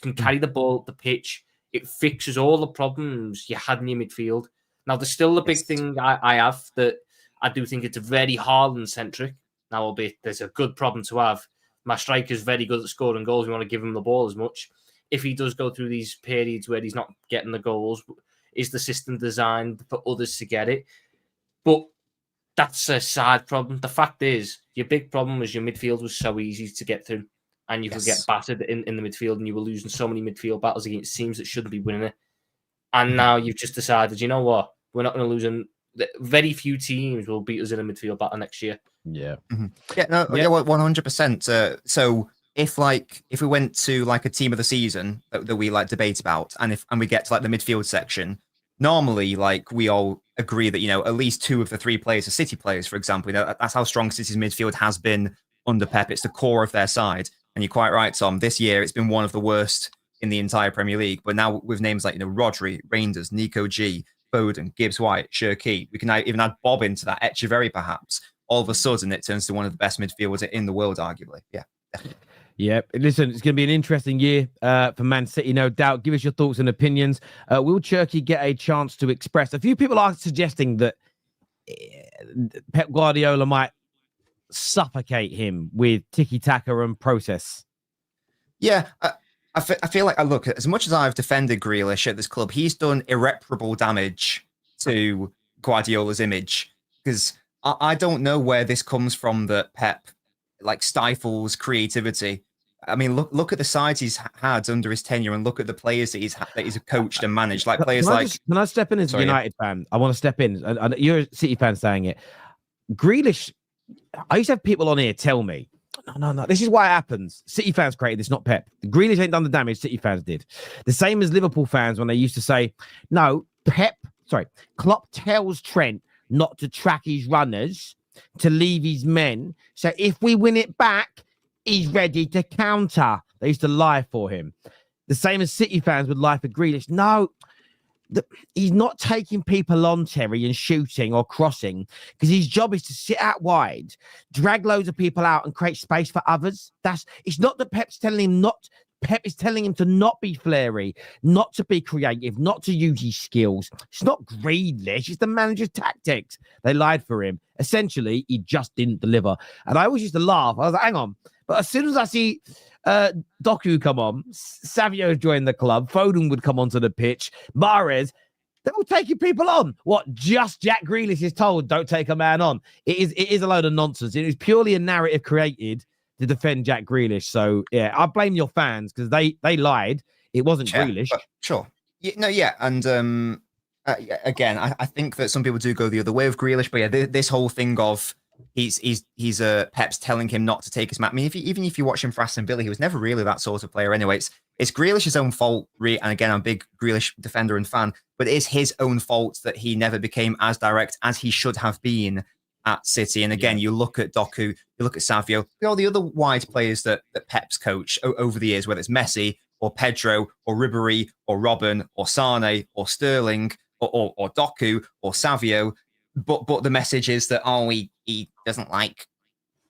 can carry the ball up the pitch. It fixes all the problems you had in your midfield. Now, there's still a big thing I have that I do think it's very Haaland-centric. Now, albeit there's a good problem to have. My striker's very good at scoring goals. We want to give him the ball as much. If he does go through these periods where he's not getting the goals, is the system designed for others to get it? But that's a side problem. The fact is, your big problem was your midfield was so easy to get through, and you could get battered in the midfield, and you were losing so many midfield battles against teams that shouldn't be winning it. And now you've just decided, you know what? We're not going to lose. Very few teams will beat us in a midfield battle next year. Yeah. Mm-hmm. Yeah, 100%. So if we went to like a team of the season that we like debate about, and we get to like the midfield section, normally like we all agree that, you know, at least 2 of the 3 players are City players, for example. You know, that's how strong City's midfield has been under Pep. It's the core of their side. And you're quite right, Tom. This year it's been one of the worst in the entire Premier League. But now with names like, you know, Rodri, Reinders, Nico G, Foden, Gibbs-White, Cherki, we can even add Bob into that, Echeverry perhaps. All of a sudden it turns to one of the best midfielders in the world, arguably. Yeah, definitely. Yeah, listen, it's going to be an interesting year for Man City, no doubt. Give us your thoughts and opinions. Will Cherki get a chance to express? A few people are suggesting that Pep Guardiola might suffocate him with tiki-taka and process. Yeah, I feel like, look, as much as I've defended Grealish at this club, he's done irreparable damage to Guardiola's image, because I don't know where this comes from that Pep like stifles creativity. I mean, look at the sides he's had under his tenure, and look at the players that he's coached and managed. Like players can I step in as a United fan? I want to step in. And you're a City fan saying it. Grealish, I used to have people on here tell me, no. This is why it happens. City fans created this, not Pep. Grealish ain't done the damage City fans did. The same as Liverpool fans when they used to say, Klopp tells Trent not to track his runners, to leave his men. So if we win it back, he's ready to counter. They used to lie for him. The same as City fans would lie for Grealish. No, he's not taking people on, Terry, and shooting or crossing, because his job is to sit out wide, drag loads of people out and create space for others. It's not that Pep's telling him not. Pep is telling him to not be flary, not to be creative, not to use his skills. It's not Grealish. It's the manager's tactics. They lied for him. Essentially, he just didn't deliver. And I always used to laugh. I was like, hang on. But as soon as I see Doku come on, Savio joined the club, Foden would come onto the pitch, Mahrez, they're all taking people on. What? Just Jack Grealish is told, don't take a man on. It is a load of nonsense. It is purely a narrative created to defend Jack Grealish. So, yeah, I blame your fans because they lied. It wasn't Grealish. Sure. And again, I think that some people do go the other way of Grealish. But yeah, this whole thing of he's Pep's telling him not to take his match. I mean, even if you watch him for Aston Villa, he was never really that sort of player anyway. It's Grealish's own fault. And again, I'm a big Grealish defender and fan, but it is his own fault that he never became as direct as he should have been at City. And again, you look at Doku, you look at Savio, all the other wide players that Pep's coached over the years, whether it's Messi or Pedro or Ribéry or Robben or Sane or Sterling or Doku or Savio. But the message is that, he doesn't like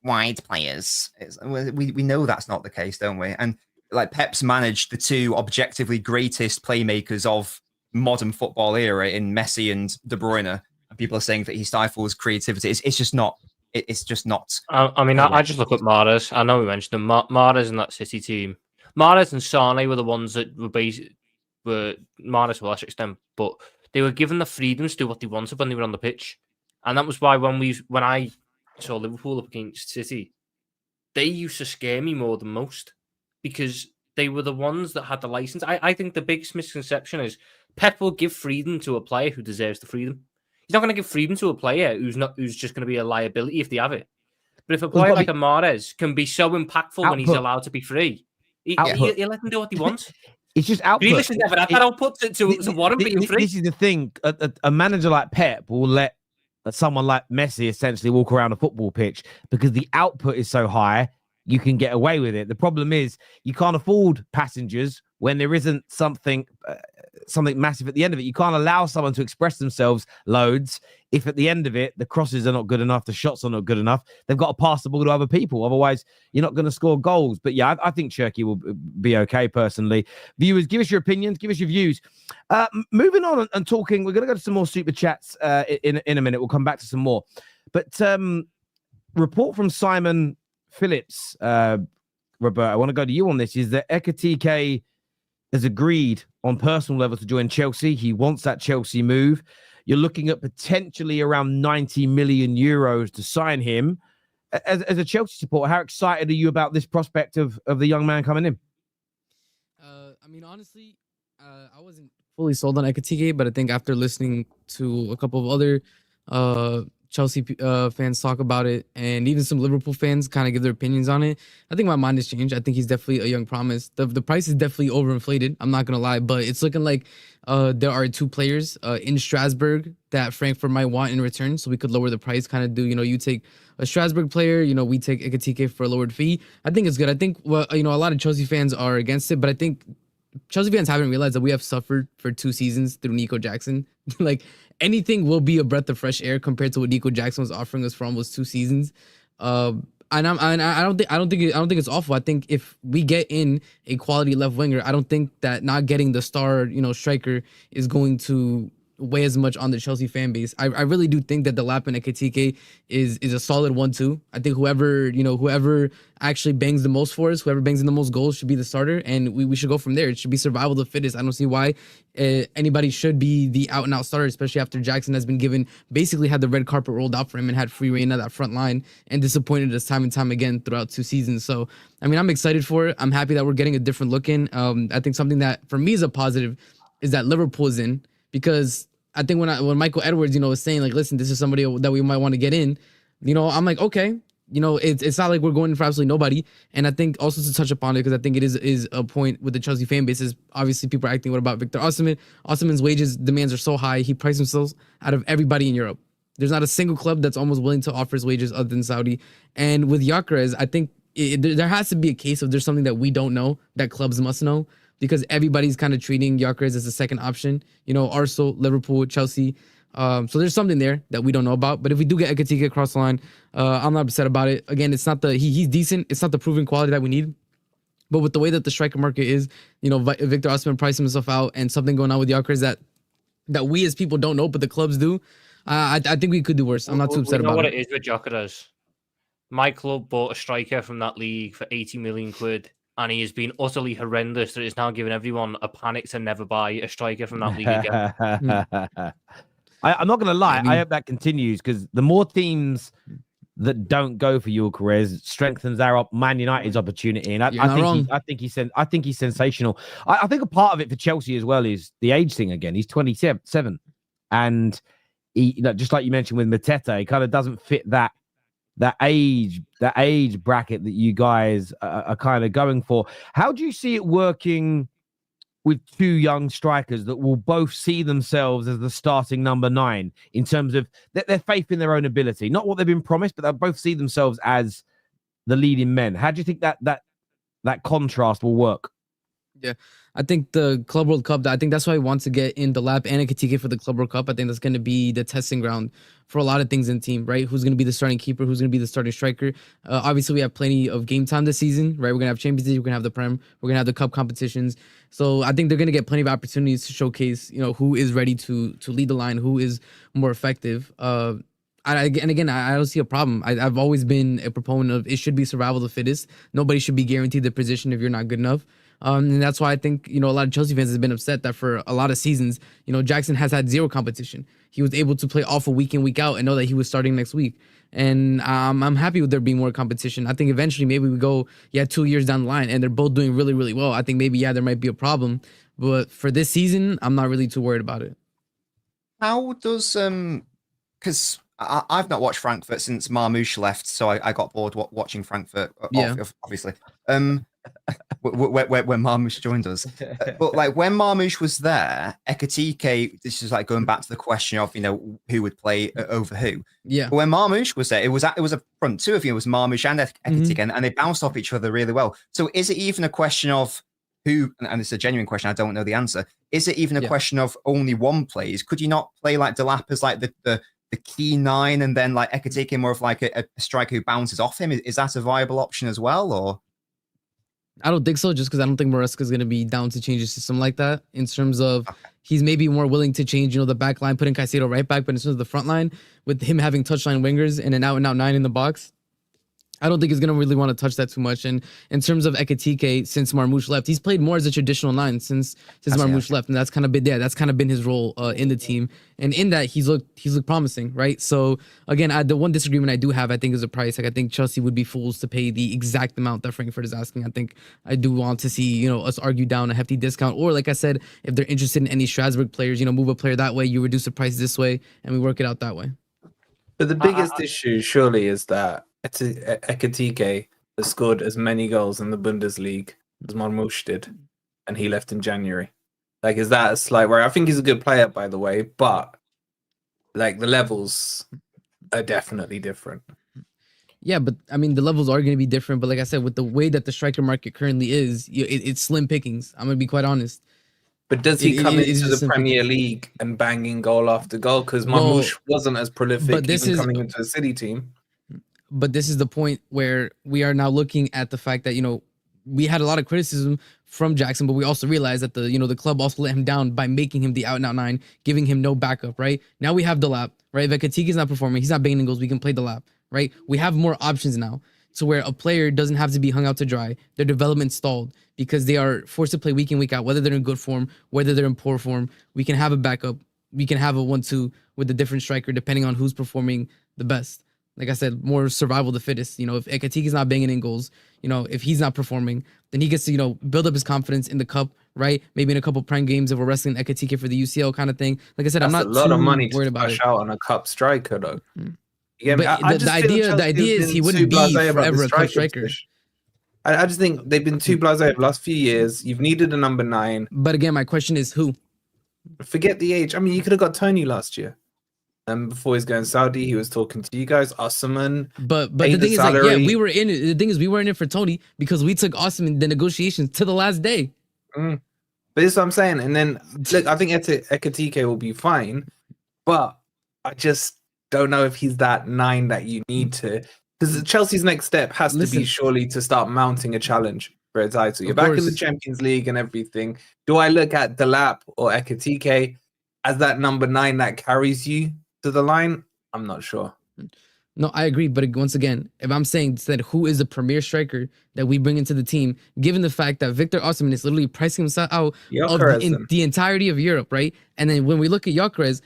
wide players. We know that's not the case, don't we? And like Pep's managed the 2 objectively greatest playmakers of modern football era in Messi and De Bruyne. And people are saying that he stifles creativity. It's just not. It's just not. I just look at Mahrez. I know we mentioned them. Mahrez and that City team. Mahrez and Sane were the ones that were Mahrez to a lesser extent, but they were given the freedom to do what they wanted when they were on the pitch. And that was why when I saw Liverpool up against City, they used to scare me more than most because they were the ones that had the license. I think the biggest misconception is Pep will give freedom to a player who deserves the freedom. He's not going to give freedom to a player who's just going to be a liability if they have it. But if a player like a Mahrez can be so impactful when he's allowed to be free, he'll let him do what he wants. It's just output. Grealish has never had that output to warrant being free. This is the thing. A manager like Pep will let someone like Messi essentially walk around a football pitch because the output is so high, you can get away with it. The problem is you can't afford passengers when there isn't something massive at the end of it. You can't allow someone to express themselves loads if at the end of it, the crosses are not good enough, the shots are not good enough. They've got to pass the ball to other people. Otherwise, you're not going to score goals. But yeah, I think Cherki will be okay personally. Viewers, give us your opinions, give us your views. Moving on and talking, we're going to go to some more super chats in a minute. We'll come back to some more. But report from Simon Phillips, Roberta, I want to go to you on this, is that Ekitike has agreed on personal level to join Chelsea. He wants that Chelsea move. You're looking at potentially around 90 million euros to sign him. As a Chelsea supporter, how excited are you about this prospect of the young man coming in? I mean, honestly, I wasn't fully sold on Ekitike, but I think after listening to a couple of other Chelsea fans talk about it, and even some Liverpool fans kind of give their opinions on it, I think my mind has changed. I think he's definitely a young promise. The price is definitely overinflated, I'm not gonna lie, but it's looking like there are two players in Strasbourg that Frankfurt might want in return, so we could lower the price, kind of do, you take a Strasbourg player, we take Ekitike for a lowered fee. I think it's good. I think a lot of Chelsea fans are against it, but I think Chelsea fans haven't realized that we have suffered for 2 seasons through Nico Jackson. Like, anything will be a breath of fresh air compared to what Nico Jackson was offering us for almost 2 seasons. And I don't think it's awful. I think if we get in a quality left winger, I don't think that not getting the star, striker is going to weigh as much on the Chelsea fan base. I really do think that Delap and Ekitike is a solid 1-2. I think whoever actually bangs the most for us, whoever bangs in the most goals should be the starter, and we should go from there. It should be survival of the fittest. I don't see why anybody should be the out and out starter, especially after Jackson has been basically had the red carpet rolled out for him and had free reign of that front line and disappointed us time and time again throughout 2 seasons. So, I mean, I'm excited for it. I'm happy that we're getting a different look in. I think something that for me is a positive is that Liverpool is in. Because I think when Michael Edwards, was saying, like, listen, this is somebody that we might want to get in, I'm like, okay, it's not like we're going in for absolutely nobody. And I think also to touch upon it, because I think it is a point with the Chelsea fan base, is obviously people are acting, what about Victor Osimhen? Osimhen's wages demands are so high, he priced himself out of everybody in Europe. There's not a single club that's almost willing to offer his wages other than Saudi. And with Gyökeres, I think there has to be a case of there's something that we don't know that clubs must know. Because everybody's kind of treating Gyökeres as a second option, Arsenal, Liverpool, Chelsea. So there's something there that we don't know about. But if we do get Ekitike across the line, I'm not upset about it. Again, it's not he's decent. It's not the proven quality that we need. But with the way that the striker market is, Victor Osimhen pricing himself out, and something going on with Gyökeres that we as people don't know, but the clubs do. I think we could do worse. I'm not too upset about it. You know what it is with Gyökeres? My club bought a striker from that league for 80 million quid. And he has been utterly horrendous that it's now giving everyone a panic to never buy a striker from that league again. I'm not going to lie. I hope that continues, because the more teams that don't go for Gyökeres strengthens our Man United's opportunity. And I think he's sensational. I think a part of it for Chelsea as well is the age thing again. He's 27. And he, just like you mentioned with Mateta, he kind of doesn't fit that age bracket that you guys are kind of going for. How do you see it working with 2 young strikers that will both see themselves as the starting number 9 in terms of their faith in their own ability, not what they've been promised, but they'll both see themselves as the leading men? How do you think that contrast will work? Yeah, I think the Club World Cup, I think that's why I want to get in Delap and Ekitike for the Club World Cup. I think that's going to be the testing ground for a lot of things in the team, right? Who's going to be the starting keeper? Who's going to be the starting striker? Obviously, we have plenty of game time this season, right? We're going to have Champions League, we're going to have the Prem, we're going to have the Cup competitions. So I think they're going to get plenty of opportunities to showcase, who is ready to lead the line, who is more effective. And again, I don't see a problem. I've always been a proponent of it should be survival of the fittest. Nobody should be guaranteed the position if you're not good enough. And that's why I think, a lot of Chelsea fans have been upset that for a lot of seasons, Jackson has had zero competition. He was able to play awful week in, week out and know that he was starting next week. And I'm happy with there being more competition. I think eventually maybe we go, 2 years down the line and they're both doing really, really well. I think maybe, there might be a problem. But for this season, I'm not really too worried about it. How does, because I've not watched Frankfurt since Marmouche left, so I got bored watching Frankfurt, obviously. when Marmoush joined us. But like when Marmoush was there, Ekitike, this is like going back to the question of, who would play over who. Yeah. But when Marmoush was there, it was a front two of you. It was Marmoush and Ekitike, and they bounced off each other really well. So is it even a question of who, and it's a genuine question, I don't know the answer. Is it even a question of only one plays? Could you not play like Delap as like the key 9 and then like Ekitike more of like a striker who bounces off him? Is that a viable option as well, or? I don't think so, just because I don't think Maresca is going to be down to change the system like that. In terms of he's maybe more willing to change, the back line, putting Caicedo right back, but in terms of the front line, with him having touchline wingers and an out-and-out 9 in the box, I don't think he's going to really want to touch that too much. And in terms of Ekitike, since Marmoush left, he's played more as a traditional 9 since Marmoush left, and that's kind of been his role in the team. And in that, he's looked promising, right? So again, the one disagreement I do have, I think, is the price. Like I think Chelsea would be fools to pay the exact amount that Frankfurt is asking. I think I do want to see us argue down a hefty discount, or like I said, if they're interested in any Strasbourg players, move a player that way, you reduce the price this way, and we work it out that way. But the biggest issue surely is that Ekitike has scored as many goals in the Bundesliga as Marmoush did, and he left in January. Like, is that a slight worry? I think he's a good player, by the way, but like the levels are definitely different. Yeah, but I mean, the levels are going to be different. But like I said, with the way that the striker market currently is, it's slim pickings. I'm going to be quite honest. But does he come into the Premier League and banging goal after goal? Because Marmoush wasn't as prolific coming into a City team. But this is the point where we are now looking at the fact that, we had a lot of criticism from Jackson, but we also realized that the club also let him down by making him the out-and-out 9, giving him no backup, right? Now we have Delap, right? If Ekitike is not performing, he's not banging goals, we can play Delap, right? We have more options now to where a player doesn't have to be hung out to dry. Their development stalled because they are forced to play week in, week out, whether they're in good form, whether they're in poor form. We can have a backup. We can have a 1-2 with a different striker depending on who's performing the best. Like I said, more survival the fittest. If Ekitike is not banging in goals, if he's not performing, then he gets to, build up his confidence in the cup, right? Maybe in a couple prime games if we're wrestling Ekitike for the UCL kind of thing. Like I said, I'm not a lot of money worried to about it. Out on a cup striker, though. Yeah, but the idea is he wouldn't be forever a cup striker. I just think they've been too blasé over the last few years. You've needed a number 9. But again, my question is who? Forget the age. I mean, you could have got Tony last year. Before he's going Saudi, he was talking to you guys, Osman. But the thing is, like, yeah, we were in it. The thing is, we weren't in it for Tony because we took Osman in the negotiations to the last day. But this is what I'm saying. And then, look, I think Ekitike will be fine, but I just don't know if he's that 9 that you need to. Because Chelsea's next step has to be surely to start mounting a challenge for a title. You're back in the Champions League and everything. Do I look at Delap or Ekitike as that number 9 that carries you to the line? I'm not sure. No, I agree. But once again, if I'm saying that who is the premier striker that we bring into the team, given the fact that Victor Osimhen is literally pricing himself out of the entirety of Europe, right? And then when we look at Gyökeres,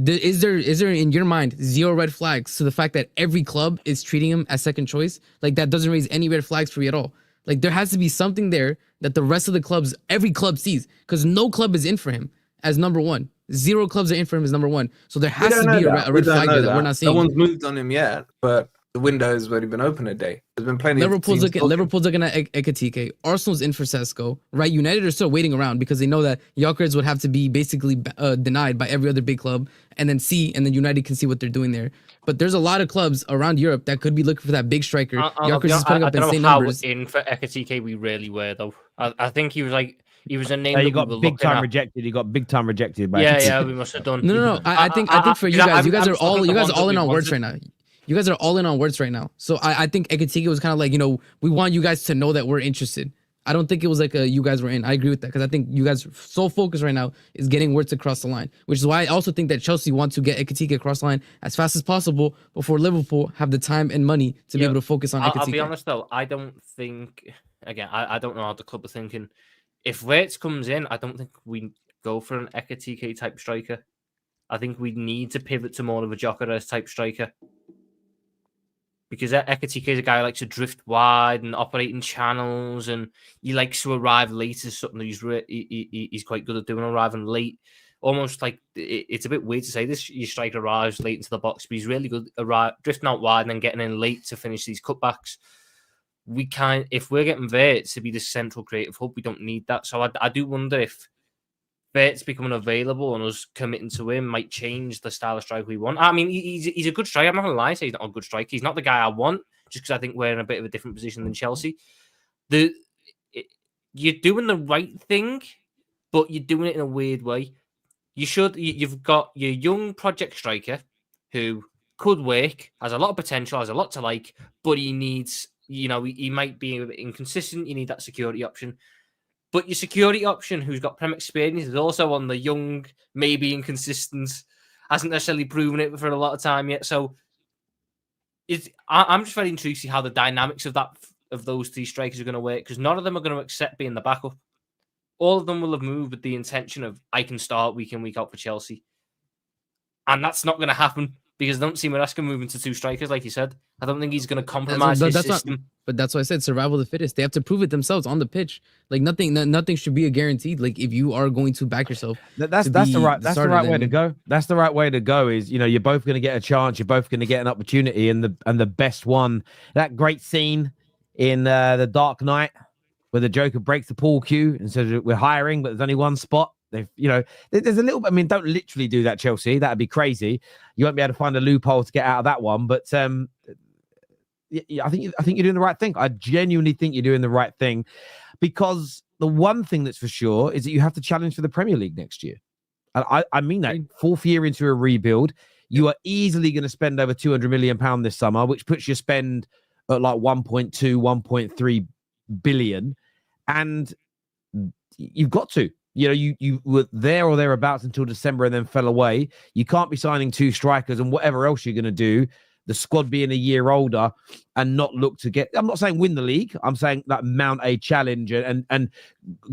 is there in your mind 0 red flags to the fact that every club is treating him as second choice? Like that doesn't raise any red flags for you at all. Like there has to be something there that the rest of the clubs, every club sees, because no club is in for him as number 1. 0 clubs are in for him as number 1. So there has to be a red flag there that we're not seeing. No one's moved on him yet, but the window has already been open a day. There's been plenty Liverpool's looking at Ekitike. Arsenal's in for Sesko, right? United are still waiting around because they know that Gyökeres would have to be basically denied by every other big club, and then United can see what they're doing there. But there's a lot of clubs around Europe that could be looking for that big striker. Gyökeres is putting up insane numbers. In for Ekitike, we really were though. I think he was like. He was a name that you got big time rejected. He got big time rejected. Yeah, we must have done. No. I think for you guys are all in on words right now. You guys are all in on words right now. So I think Ekitike was kind of like, we want you guys to know that we're interested. I don't think it was like you guys were in. I agree with that because I think you guys are so focused right now is getting words across the line, which is why I also think that Chelsea want to get Ekitike across the line as fast as possible before Liverpool have the time and money to be able to focus on Ekitike. I'll be honest though, I don't think, again, I don't know how the club are thinking. If Wirtz comes in, I don't think we go for an Ekitike type striker. I think we need to pivot to more of a Gyökeres type striker. Because Ekitike is a guy who likes to drift wide and operate in channels, and he likes to arrive late is something that he's quite good at doing, arriving late. Almost like, it's a bit weird to say this, your striker arrives late into the box, but he's really good at drifting out wide and then getting in late to finish these cutbacks. if we're getting Wirtz to be the central creative hub, we don't need that. So I do wonder if Wirtz becoming available and us committing to him might change the style of strike we want. I mean, he's a good striker. I'm not going to lie, say he's not a good striker. He's not the guy I want, just because I think we're in a bit of a different position than Chelsea. You're doing the right thing, but you're doing it in a weird way. You've got your young project striker who could work, has a lot of potential, has a lot to like, but he needs, he might be a bit inconsistent. You need that security option. But your security option, who's got Prem experience, is also on the young, maybe inconsistent, hasn't necessarily proven it for a lot of time yet. So I'm just very intrigued to see how the dynamics of those three strikers are going to work, because none of them are going to accept being the backup. All of them will have moved with the intention of, I can start week in, week out for Chelsea. And that's not going to happen, because I don't see Maresca moving to two strikers, like you said. I don't think he's going to compromise his system. But that's why I said survival of the fittest. They have to prove it themselves on the pitch. Like nothing should be a guaranteed. Like if you are going to back yourself, that's the right way to go. That's the right way to go. Is you're both going to get a chance. You're both going to get an opportunity, and the best one. That great scene in The Dark Knight where the Joker breaks the pool cue and says we're hiring, but there's only one spot. There's a little bit. I mean, don't literally do that, Chelsea. That'd be crazy. You won't be able to find a loophole to get out of that one. But I think you're doing the right thing. I genuinely think you're doing the right thing, because the one thing that's for sure is that you have to challenge for the Premier League next year. And I mean that. 4th year into a rebuild, you are easily going to spend over £200 million this summer, which puts your spend at like 1.2, 1.3 billion, and you've got to. You were there or thereabouts until December and then fell away. You can't be signing 2 strikers and whatever else you're going to do, the squad being a year older, and not look to get, I'm not saying win the league, I'm saying that mount a challenge and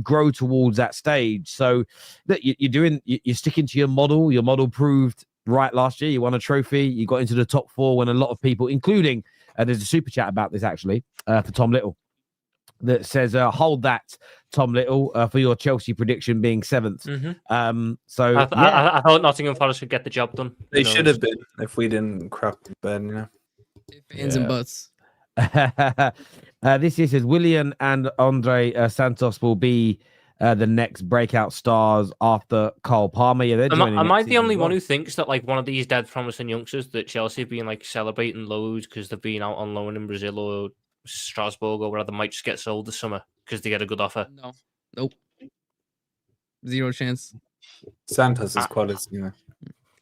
grow towards that stage. So that you're sticking to your model. Your model proved right last year. You won a trophy. You got into the top 4 when a lot of people, including, there's a super chat about this actually, for Tom Little, that says, hold that, Tom Little, for your Chelsea prediction being 7th. Mm-hmm. So I thought Nottingham Forest would get the job done. They should have been if we didn't crap the bed, Fans and butts. This year says Willian and Andre Santos will be the next breakout stars after Cole Palmer. Yeah, am I the only one who thinks that like one of these dead promising youngsters that Chelsea have been like celebrating loads because they've been out on loan in Brazil or Strasbourg or whatever, might just get sold this summer because they get a good offer? No, nope, 0 chance. Santos is quality.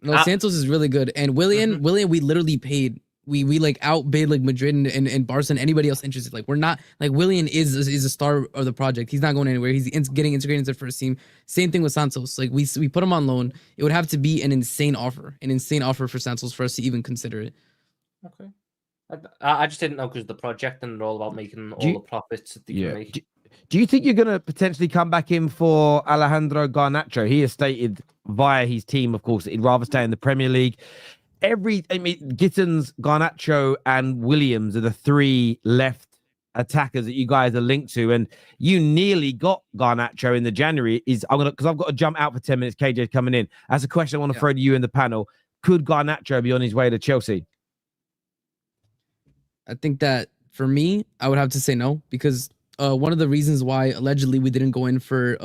No, Santos is really good, and Willian, we literally paid. We like outbid like Madrid and Barca and anybody else interested. Like we're not like Willian is a star of the project. He's not going anywhere. He's getting integrated into the first team. Same thing with Santos. Like we put him on loan. It would have to be an insane offer for Santos for us to even consider it. Okay. I just didn't know because of the project and they're all about making all the profits that they can make. Do you think you're going to potentially come back in for Alejandro Garnacho? He has stated via his team, of course, that he'd rather stay in the Premier League. Gittins, Garnacho, and Williams are the 3 left attackers that you guys are linked to, and you nearly got Garnacho in the January. Because I've got to jump out for 10 minutes. KJ's coming in. As a question I want to throw to you in the panel: could Garnacho be on his way to Chelsea? I think that for me, I would have to say no, because one of the reasons why allegedly we didn't go in for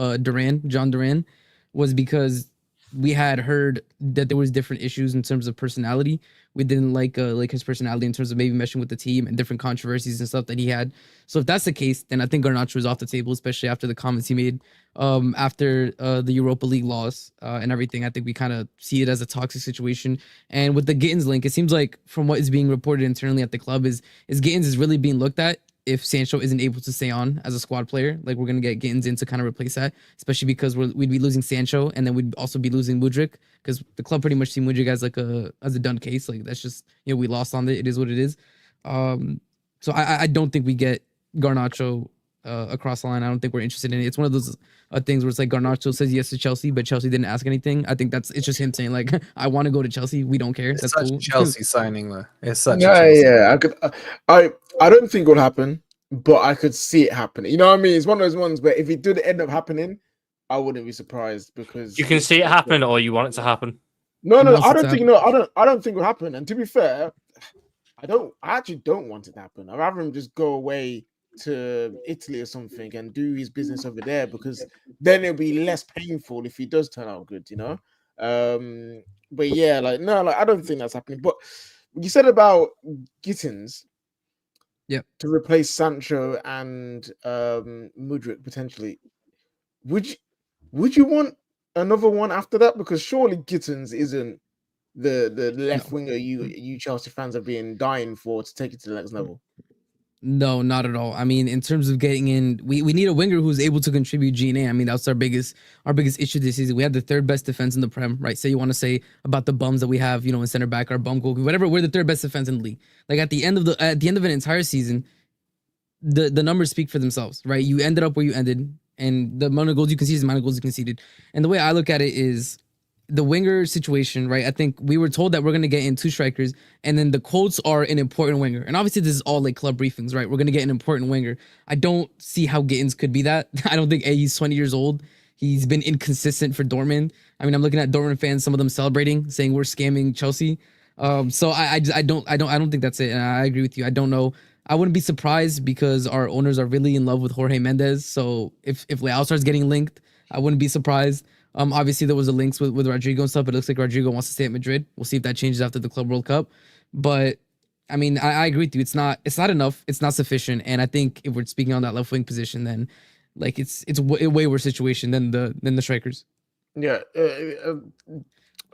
John Duran, was because we had heard that there was different issues in terms of personality. We didn't like his personality in terms of maybe meshing with the team and different controversies and stuff that he had. So if that's the case, then I think Garnacho is off the table, especially after the comments he made after the Europa League loss and everything. I think we kind of see it as a toxic situation. And with the Gittins link, it seems like from what is being reported internally at the club is Gittins is really being looked at if Sancho isn't able to stay on as a squad player. Like we're going to get Gittins in to kind of replace that, especially because we'd be losing Sancho and then we'd also be losing Mudryk, because the club pretty much see Mudryk as a done case. Like that's just, we lost on it. It is what it is. So I don't think we get Garnacho across the line. I don't think we're interested in it. It's one of those things where it's like Garnacho says yes to Chelsea, but Chelsea didn't ask anything. I think it's just him saying like, I want to go to Chelsea. We don't care. That's cool. Chelsea signing though. It's such. Yeah. I don't think it will happen, but I could see it happening. You know what I mean? It's one of those ones where if it did end up happening, I wouldn't be surprised, because you can see it happen, or you want it to happen. No, I don't think it will happen. And to be fair, I actually don't want it to happen. I'd rather him just go away to Italy or something and do his business over there, because then it'll be less painful if he does turn out good, you know. But yeah, like no, like I don't think that's happening. But you said about Gittins, to replace Sancho and Mudryk potentially. Would you want another one after that? Because surely Gittins isn't the left winger you Chelsea fans have been dying for to take it to the next level. No, not at all. I mean, in terms of getting in, we need a winger who's able to contribute G&A. I mean, that's our biggest issue this season. We have the third best defense in the Prem, right? Say you want to say about the bums that we have, you know, in center back, our bum goal, whatever. We're the third best defense in the league. Like at the end of an entire season, the numbers speak for themselves, right? You ended up where you ended, and the amount of goals you conceded is the amount of goals you conceded. And the way I look at it is the winger situation, right? I think we were told that we're going to get in 2 strikers, and then the quotes are an important winger. And obviously this is all like club briefings, right? We're going to get an important winger. I don't see how Gittins could be that. I don't think he's 20 years old. He's been inconsistent for Dortmund. I mean, I'm looking at Dortmund fans, some of them celebrating, saying we're scamming Chelsea. So I don't think that's it. And I agree with you. I don't know. I wouldn't be surprised because our owners are really in love with Jorge Mendes. So if Leao starts getting linked, I wouldn't be surprised. Obviously there was the links with Rodrigo and stuff, but it looks like Rodrigo wants to stay at Madrid. We'll see if that changes after the Club World Cup. But I mean, I agree with you. It's not enough. It's not sufficient. And I think if we're speaking on that left wing position, then like it's a way worse situation than the strikers. Yeah,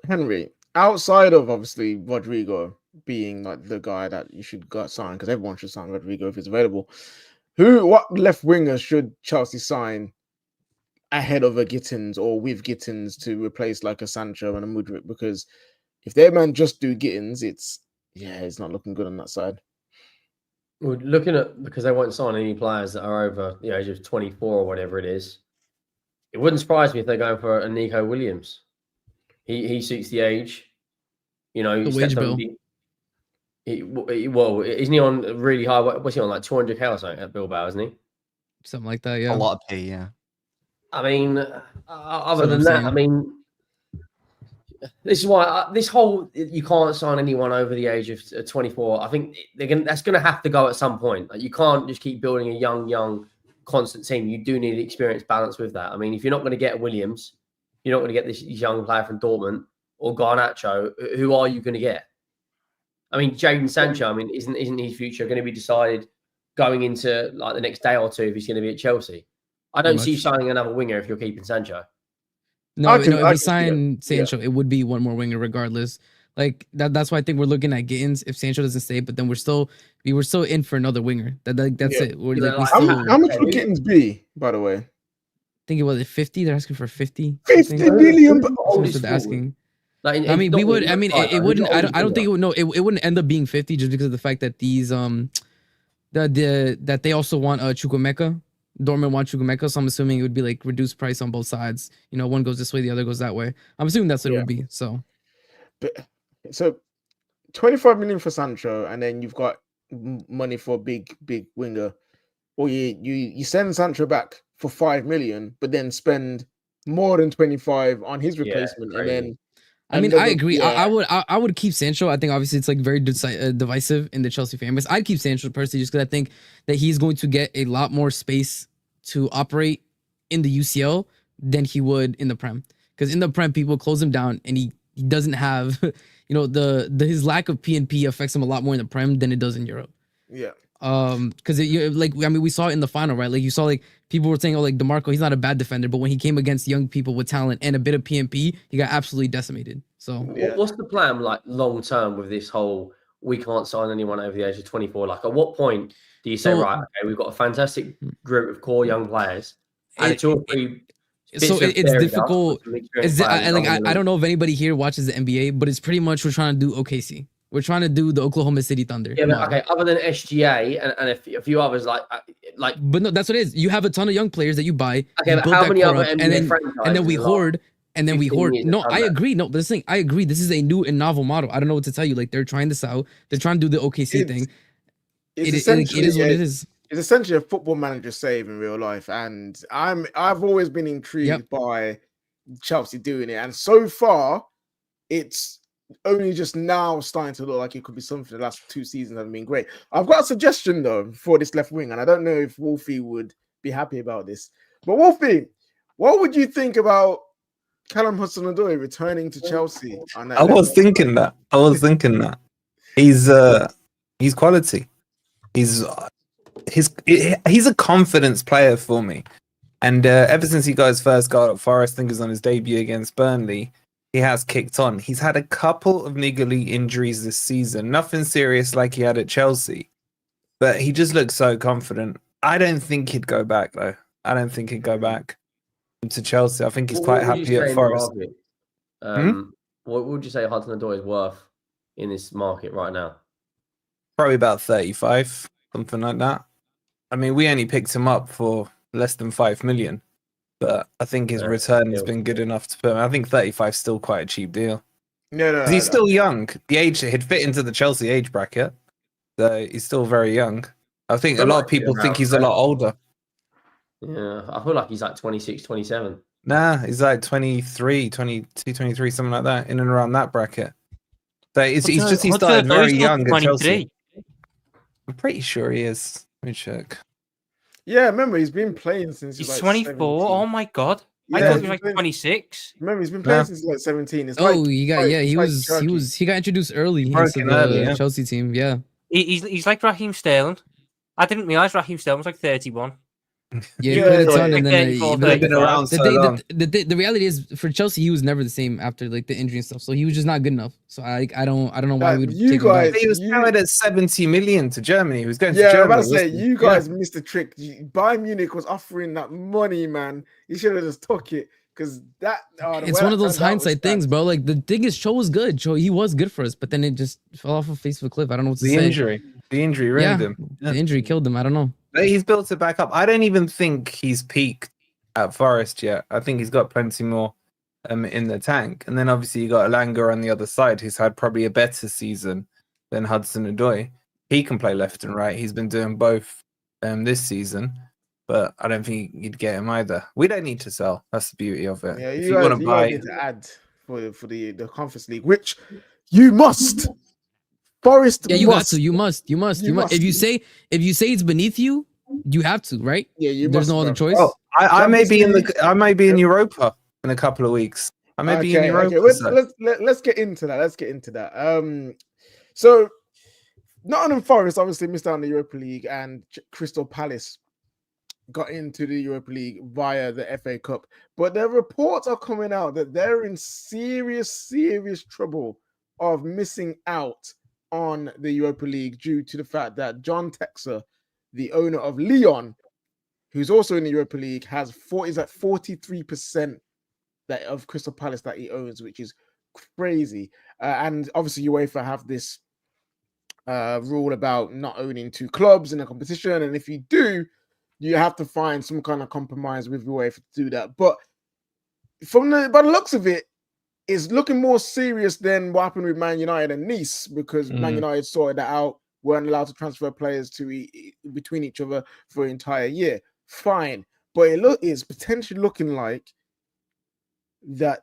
Henry. Outside of obviously Rodrigo being like the guy that you should go sign, because everyone should sign Rodrigo if it's available. What left winger should Chelsea sign ahead of a Gittins or with Gittins to replace like a Sancho and a Mudryk? Because if their man just do Gittins, it's not looking good on that side. Well, looking at, because they won't sign any players that are over the age of 24 or whatever it is, it wouldn't surprise me if they're going for a Nico Williams. He suits the age, you know. The wage bill. Well, isn't he on really high? What's he on, like 200k or something at Bilbao, isn't he? Something like that, yeah. A lot of P, yeah. I mean, other than that, I mean, this is why this whole you can't sign anyone over the age of 24. I think that's going to have to go at some point. Like, you can't just keep building a young, constant team. You do need experience balance with that. I mean, if you're not going to get Williams, you're not going to get this young player from Dortmund or Garnacho. Who are you going to get? I mean, Jadon Sancho. I mean, isn't his future going to be decided going into like the next day or two if he's going to be at Chelsea? I don't see you signing another winger if you're keeping Sancho. No, if we sign Sancho, it would be one more winger regardless. Like that's why I think we're looking at Gittins if Sancho doesn't stay, but then we were still in for another winger. That's it. How much would Gittins be, by the way? I think it was 50. They're asking for 50. 50 million. They're asking. Like, I mean, we would. I mean, it wouldn't. I don't think it would. No, it wouldn't end up being 50 just because of the fact that these that they also want Chukwuemeka. Dortmund want Chukwuemeka, so I'm assuming it would be like reduced price on both sides. You know, one goes this way, the other goes that way. I'm assuming that's what it would be. So 25 million for Sancho, and then you've got money for a big winger. Or you send Sancho back for 5 million, but then spend more than 25 on his replacement, and then. I mean, I agree. I would keep Sancho. I think obviously it's like very divisive in the Chelsea fan base. I'd keep Sancho personally just because I think that he's going to get a lot more space to operate in the UCL than he would in the Prem. Because in the Prem, people close him down, and he doesn't have, you know, his lack of P&P affects him a lot more in the Prem than it does in Europe. Yeah. Because we saw it in the final, right? Like you saw, like people were saying, oh, like DeMarco, he's not a bad defender, but when he came against young people with talent and a bit of P&P, he got absolutely decimated. So what's the plan, like long term, with this whole we can't sign anyone over the age of 24? Like, at what point do you say, right, okay, we've got a fantastic group of core young players, and it's all three. So it's difficult. I don't know if anybody here watches the NBA, but it's pretty much we're trying to do OKC. We're trying to do the Oklahoma City Thunder. Yeah, but, okay. Other than SGA and a few others, like. But no, that's what it is. You have a ton of young players that you buy. Okay, but how many other NBA franchises? And then we hoard. And then we hoard. No, I agree. No, but this thing, I agree. This is a new and novel model. I don't know what to tell you. Like, they're trying this out. They're trying to do the OKC thing. It is what it is. It's essentially a Football Manager save in real life, and I've always been intrigued by Chelsea doing it. And so far, it's only just now starting to look like it could be something. The last 2 seasons have been great. I've got a suggestion though for this left wing, and I don't know if Wolfie would be happy about this. But Wolfie, what would you think about Callum Hudson-Odoi returning to Chelsea? I was thinking that. He's quality. He's a confidence player for me. And ever since he got his first goal at Forest, I think it was on his debut against Burnley, he has kicked on. He's had a couple of niggly injuries this season. Nothing serious like he had at Chelsea. But he just looks so confident. I don't think he'd go back, though. I don't think he'd go back to Chelsea. I think he's quite happy at Forest. What would you say Hudson-Odoi is worth in this market right now? Probably about 35, something like that. I mean, we only picked him up for less than 5 million, but I think his return has been good enough to put him. I think 35 is still quite a cheap deal. No, he's still young. The age he'd fit into the Chelsea age bracket, so he's still very young. I think a lot of people think he's a lot older. Yeah, I feel like he's like 26, 27. Nah, he's like 23, 22, 23, something like that, in and around that bracket. So he started very young at Chelsea. I'm pretty sure he is. Let me check. Yeah, remember, he's been playing since he's like 24. 17. Oh my god. Yeah, I thought he was like 26. Remember, he's been playing since like 17. It's he got introduced early into the Chelsea team. Yeah. He's like Raheem Sterling. I didn't realize Raheem Sterling was like 31. Yeah, he played a ton, and then been around so long. The reality is for Chelsea, he was never the same after like the injury and stuff. So he was just not good enough. So I don't know why we would take him back. He was carried at 70 million to Germany. He was going to Germany. I'm about to say, you guys missed the trick. Bayern Munich was offering that money, man. You should have just took it. Because it's one of those hindsight things, bro. Like the thing is, Cho was good. He was good for us, but then it just fell off the face of a cliff. I don't know what to say. The injury ruined him. The injury killed him. I don't know. He's built it back up. I don't even think he's peaked at Forest yet. I think he's got plenty more in the tank. And then obviously you got Elanga on the other side, who's had probably a better season than Hudson-Odoi. He can play left and right. He's been doing both this season. But I don't think you'd get him either. We don't need to sell. That's the beauty of it. Yeah, if you want to buy, to add for the Conference League, which you must. Forest. Yeah, you got to. You must. If you say it's beneath you, you have to, right? Yeah, you. There's no other choice. Oh, I may be in Europa in a couple of weeks. I may be in Europa. Okay. Let's get into that. So Nottingham Forest obviously missed out on the Europa League, and Crystal Palace got into the Europa League via the FA Cup. But the reports are coming out that they're in serious trouble of missing out on the Europa League due to the fact that John Texer, the owner of Lyon, who's also in the Europa League, is at 43% of Crystal Palace that he owns, which is crazy. And obviously UEFA have this rule about not owning 2 clubs in a competition, and if you do, you have to find some kind of compromise with UEFA to do that. But by the looks of it, it's looking more serious than what happened with Man United and Nice, because Man United sorted that out, weren't allowed to transfer players between each other for an entire year. Fine. But it's potentially looking like that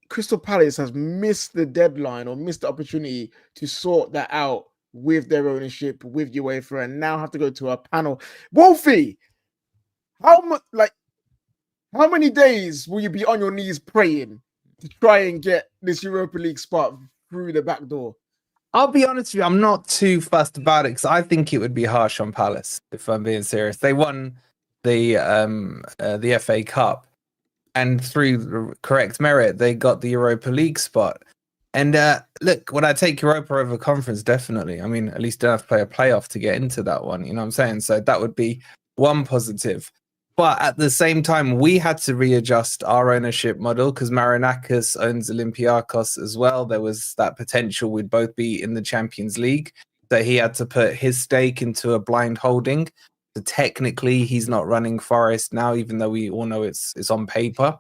Crystal Palace has missed the deadline or missed the opportunity to sort that out with their ownership, with UEFA, and now have to go to a panel. Wolfie, how many days will you be on your knees praying to try and get this Europa League spot through the back door? I'll be honest with you, I'm not too fussed about it because I think it would be harsh on Palace, if I'm being serious. They won the FA Cup, and through the correct merit, they got the Europa League spot. And look, when I take Europa over Conference, definitely. I mean, at least don't have to play a playoff to get into that one. You know what I'm saying? So that would be one positive. But at the same time, we had to readjust our ownership model because Marinakis owns Olympiacos as well. There was that potential we'd both be in the Champions League. So he had to put his stake into a blind holding. So technically, he's not running Forest now, even though we all know it's on paper.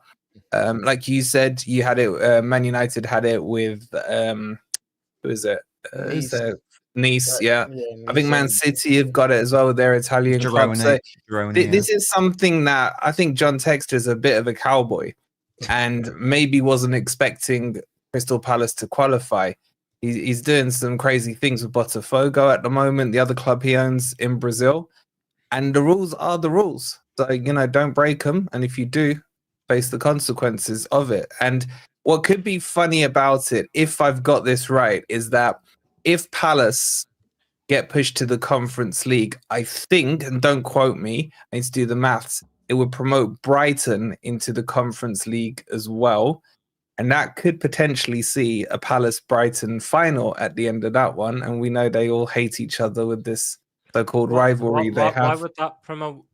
Like you said, you had it. Man United had it with who is it? Nice, yeah. I think Man City have got it as well with their Italian club. So this is something that I think John Textor is a bit of a cowboy, and maybe wasn't expecting Crystal Palace to qualify. He's doing some crazy things with Botafogo at the moment, the other club he owns in Brazil. And the rules are the rules. So, don't break them. And if you do, face the consequences of it. And what could be funny about it, if I've got this right, is that if Palace get pushed to the Conference League, I think, and don't quote me, I need to do the maths, it would promote Brighton into the Conference League as well. And that could potentially see a Palace-Brighton final at the end of that one. And we know they all hate each other with this so-called rivalry they have. Why would that promote?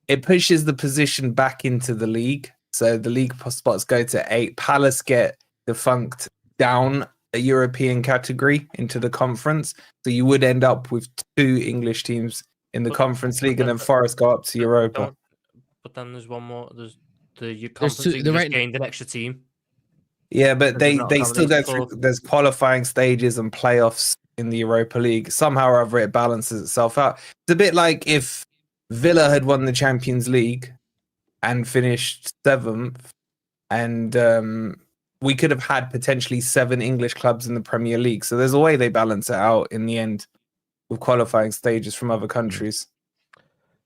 It pushes the position back into the league. So the league spots go to 8. Palace get defunct down a European category into the conference. So you would end up with 2 English teams in the Conference League, and then Forest go up to Europa. But then there's one more. There's the Conference League just gained an extra team. Yeah, but they still go through. There's qualifying stages and playoffs in the Europa League. Somehow or other, it balances itself out. It's a bit like if Villa had won the Champions League and finished 7th, and we could have had potentially 7 English clubs in the Premier League. So there's a way they balance it out in the end with qualifying stages from other countries.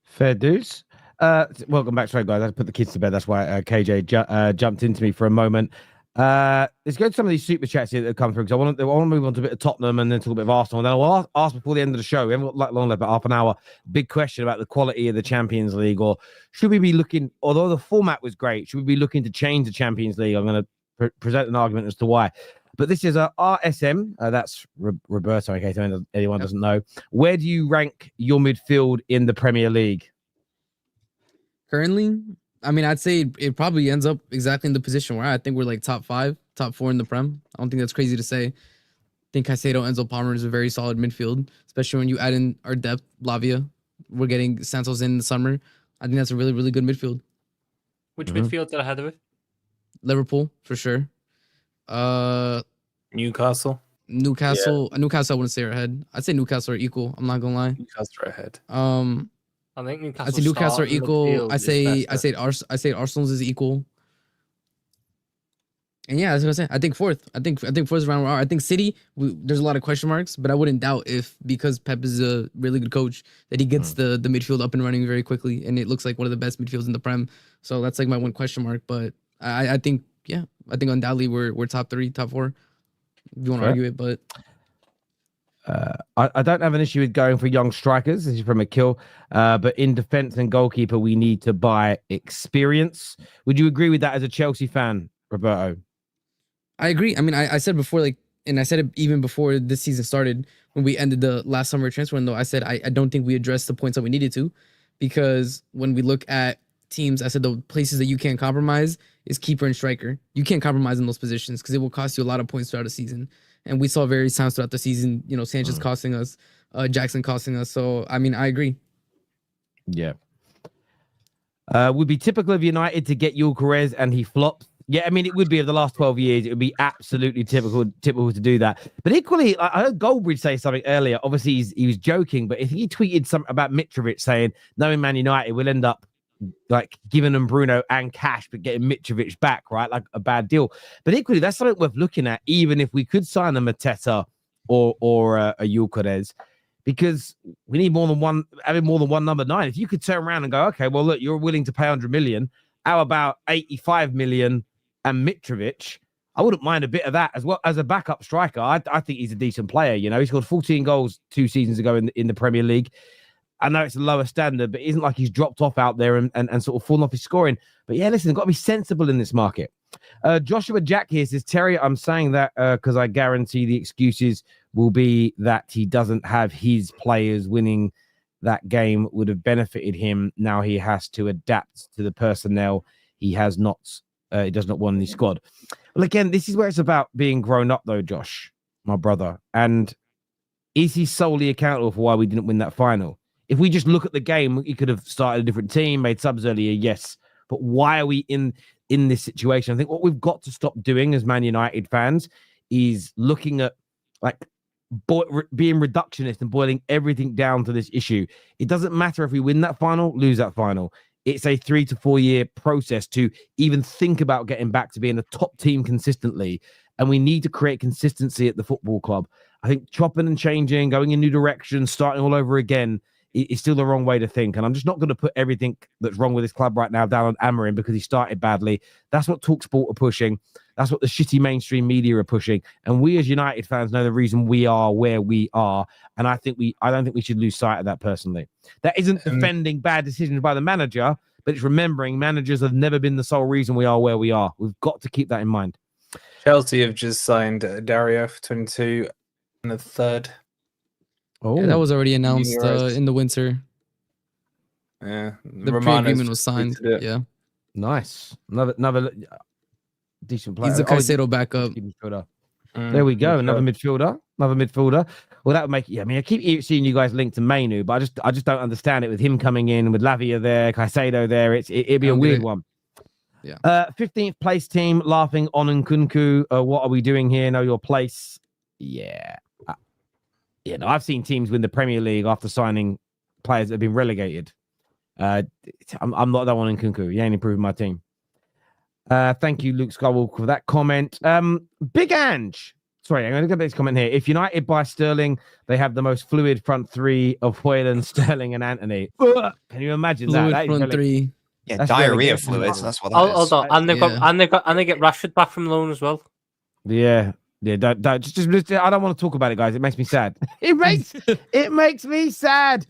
Fair dues. Welcome back. Sorry, guys. I put the kids to bed. That's why KJ jumped into me for a moment. Let's go to some of these super chats here that have come through, because I want to move on to a bit of Tottenham and then talk a bit of Arsenal. And then I'll ask before the end of the show. We haven't got long left, but half an hour. Big question about the quality of the Champions League, or should we be looking? Although the format was great, should we be looking to change the Champions League? I'm going to present an argument as to why. But this is a RSM. That's Roberto. In case anyone doesn't know, where do you rank your midfield in the Premier League currently? I mean, I'd say it probably ends up exactly in the position where I think we're like top 5, top 4 in the Prem. I don't think that's crazy to say. I think Caicedo, Enzo Palmer is a very solid midfield, especially when you add in our depth, Lavia. We're getting Santos in the summer. I think that's a really, really good midfield. Which midfield did I have it? Liverpool, for sure. Newcastle. Newcastle, I wouldn't say are ahead. I'd say Newcastle are equal. I'm not gonna lie. Newcastle are ahead. I think Newcastle. I say Newcastle are equal. I say Arsenal's is equal. And yeah, I was gonna say I think fourth. I think fourth is around where we are. I think City, there's a lot of question marks, but I wouldn't doubt if, because Pep is a really good coach, that he gets the midfield up and running very quickly, and it looks like one of the best midfields in the Prem. So that's like my one question mark. But I think undoubtedly we're top 3, top 4. If you want to argue it, but. I don't have an issue with going for young strikers. This is from Akil. But in defense and goalkeeper, we need to buy experience. Would you agree with that as a Chelsea fan, Roberto? I agree. I mean, I said before, and I said it even before this season started, when we ended the last summer transfer window, I said I don't think we addressed the points that we needed to, because when we look at teams, I said the places that you can't compromise is keeper and striker. You can't compromise in those positions because it will cost you a lot of points throughout the season. And we saw various times throughout the season, Sanchez costing us, Jackson costing us. So, I mean, I agree. Yeah. Would be typical of United to get Gyökeres and he flops. Yeah, I mean, it would be of the last 12 years. It would be absolutely typical to do that. But equally, I heard Goldbridge say something earlier. Obviously, he was joking, but if he tweeted something about Mitrović saying, knowing Man United will end up like giving them Bruno and cash, but getting Mitrović back, right? Like a bad deal. But equally, that's something worth looking at, even if we could sign a Mateta or a Gyökeres, because we need more than one, having more than one number 9. If you could turn around and go, okay, well, look, you're willing to pay 100 million. How about 85 million and Mitrović? I wouldn't mind a bit of that as well as a backup striker. I think he's a decent player. He scored 14 goals 2 seasons ago in the Premier League. I know it's a lower standard, but it isn't like he's dropped off out there and sort of fallen off his scoring. But yeah, listen, got to be sensible in this market. Joshua Jack here says, Terry, I'm saying that because I guarantee the excuses will be that he doesn't have his players winning. That game would have benefited him. Now he has to adapt to the personnel he has not. He does not want in his squad. Well, again, this is where it's about being grown up, though, Josh, my brother. And is he solely accountable for why we didn't win that final? If we just look at the game, he could have started a different team, made subs earlier, yes. But why are we in this situation? I think what we've got to stop doing as Man United fans is looking at being reductionist and boiling everything down to this issue. It doesn't matter if we win that final, lose that final. It's a 3 to 4 year process to even think about getting back to being a top team consistently. and we need to create consistency at the football club. I think chopping and changing, going in new directions, starting all over again is still the wrong way to think. And I'm just not going to put everything that's wrong with this club right now down on Amorim because he started badly. That's what TalkSport are pushing. That's what the shitty mainstream media are pushing. And we as United fans know the reason we are where we are. And I don't think we should lose sight of that personally. That isn't defending bad decisions by the manager, but it's remembering managers have never been the sole reason we are where we are. We've got to keep that in mind. Chelsea have just signed Dario for 22 and the third. Oh, yeah, that was already announced in the winter. Yeah, the pre-agreement was signed. Yeah, nice. Another decent player. He's the Caicedo backup. There we go. Another midfielder. Well, that would make it. Yeah, I mean, I keep seeing you guys linked to Mainu, but I just don't understand it with him coming in with Lavia there, Caicedo there. It'd be a weird one. Yeah. 15th place team laughing on Nkunku. What are we doing here? Know your place. Yeah. No, I've seen teams win the Premier League after signing players that have been relegated. I'm not that one in Nkunku. He ain't improving my team. Thank you, Luke Skywalker, for that comment. Big Ange. Sorry, I'm going to get this comment here. If United buy Sterling, they have the most fluid front three of Hojlind, Sterling, and Anthony. Can you imagine fluid that? Front three. Yeah, that's diarrhea fluids. That's what that is. Hold on, and they get Rashford back from loan as well. Yeah. Don't just I don't want to talk about it, guys. It makes me sad. It makes me sad.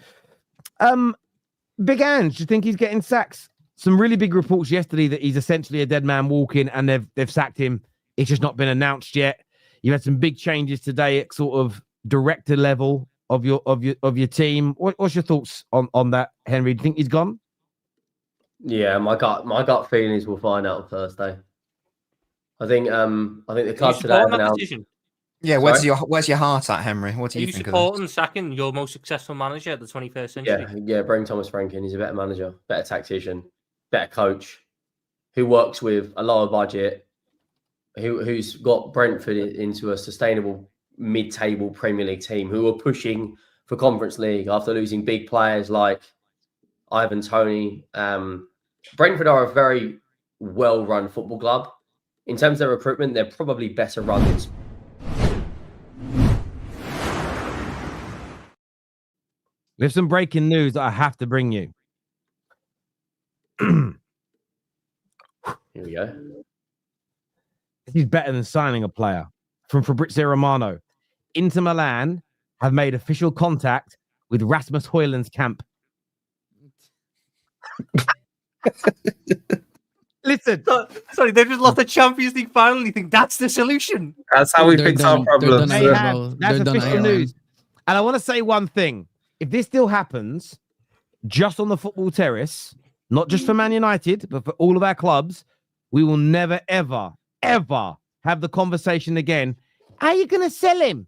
Big Ange, do you think he's getting sacks? Some really big reports yesterday that he's essentially a dead man walking, and they've sacked him. It's just not been announced yet. You had some big changes today at sort of director level of your team. What's your thoughts on that, Henry? Do you think he's gone? Yeah, my gut feeling is we'll find out on Thursday. I think the club today announced. Yeah, where's your heart at, Henry? What do you think? Are you supporting sacking your most successful manager at the 21st century? Yeah, bring Thomas Frank in. He's a better manager, better tactician, better coach, who works with a lower budget, who's got Brentford into a sustainable mid-table Premier League team, who are pushing for Conference League after losing big players like Ivan Toney. Brentford are a very well-run football club. In terms of their recruitment, they're probably better run than. We have some breaking news that I have to bring you. Here we go. This is better than signing a player. From Fabrizio Romano. Inter Milan have made official contact with Rasmus Hojlund's camp. Listen, sorry, they just lost the Champions League final. You think that's the solution? That's how we fix our problems. That's official news. And I want to say one thing. If this still happens, just on the football terrace, not just for Man United, but for all of our clubs, we will never, ever, ever have the conversation again. How are you going to sell him?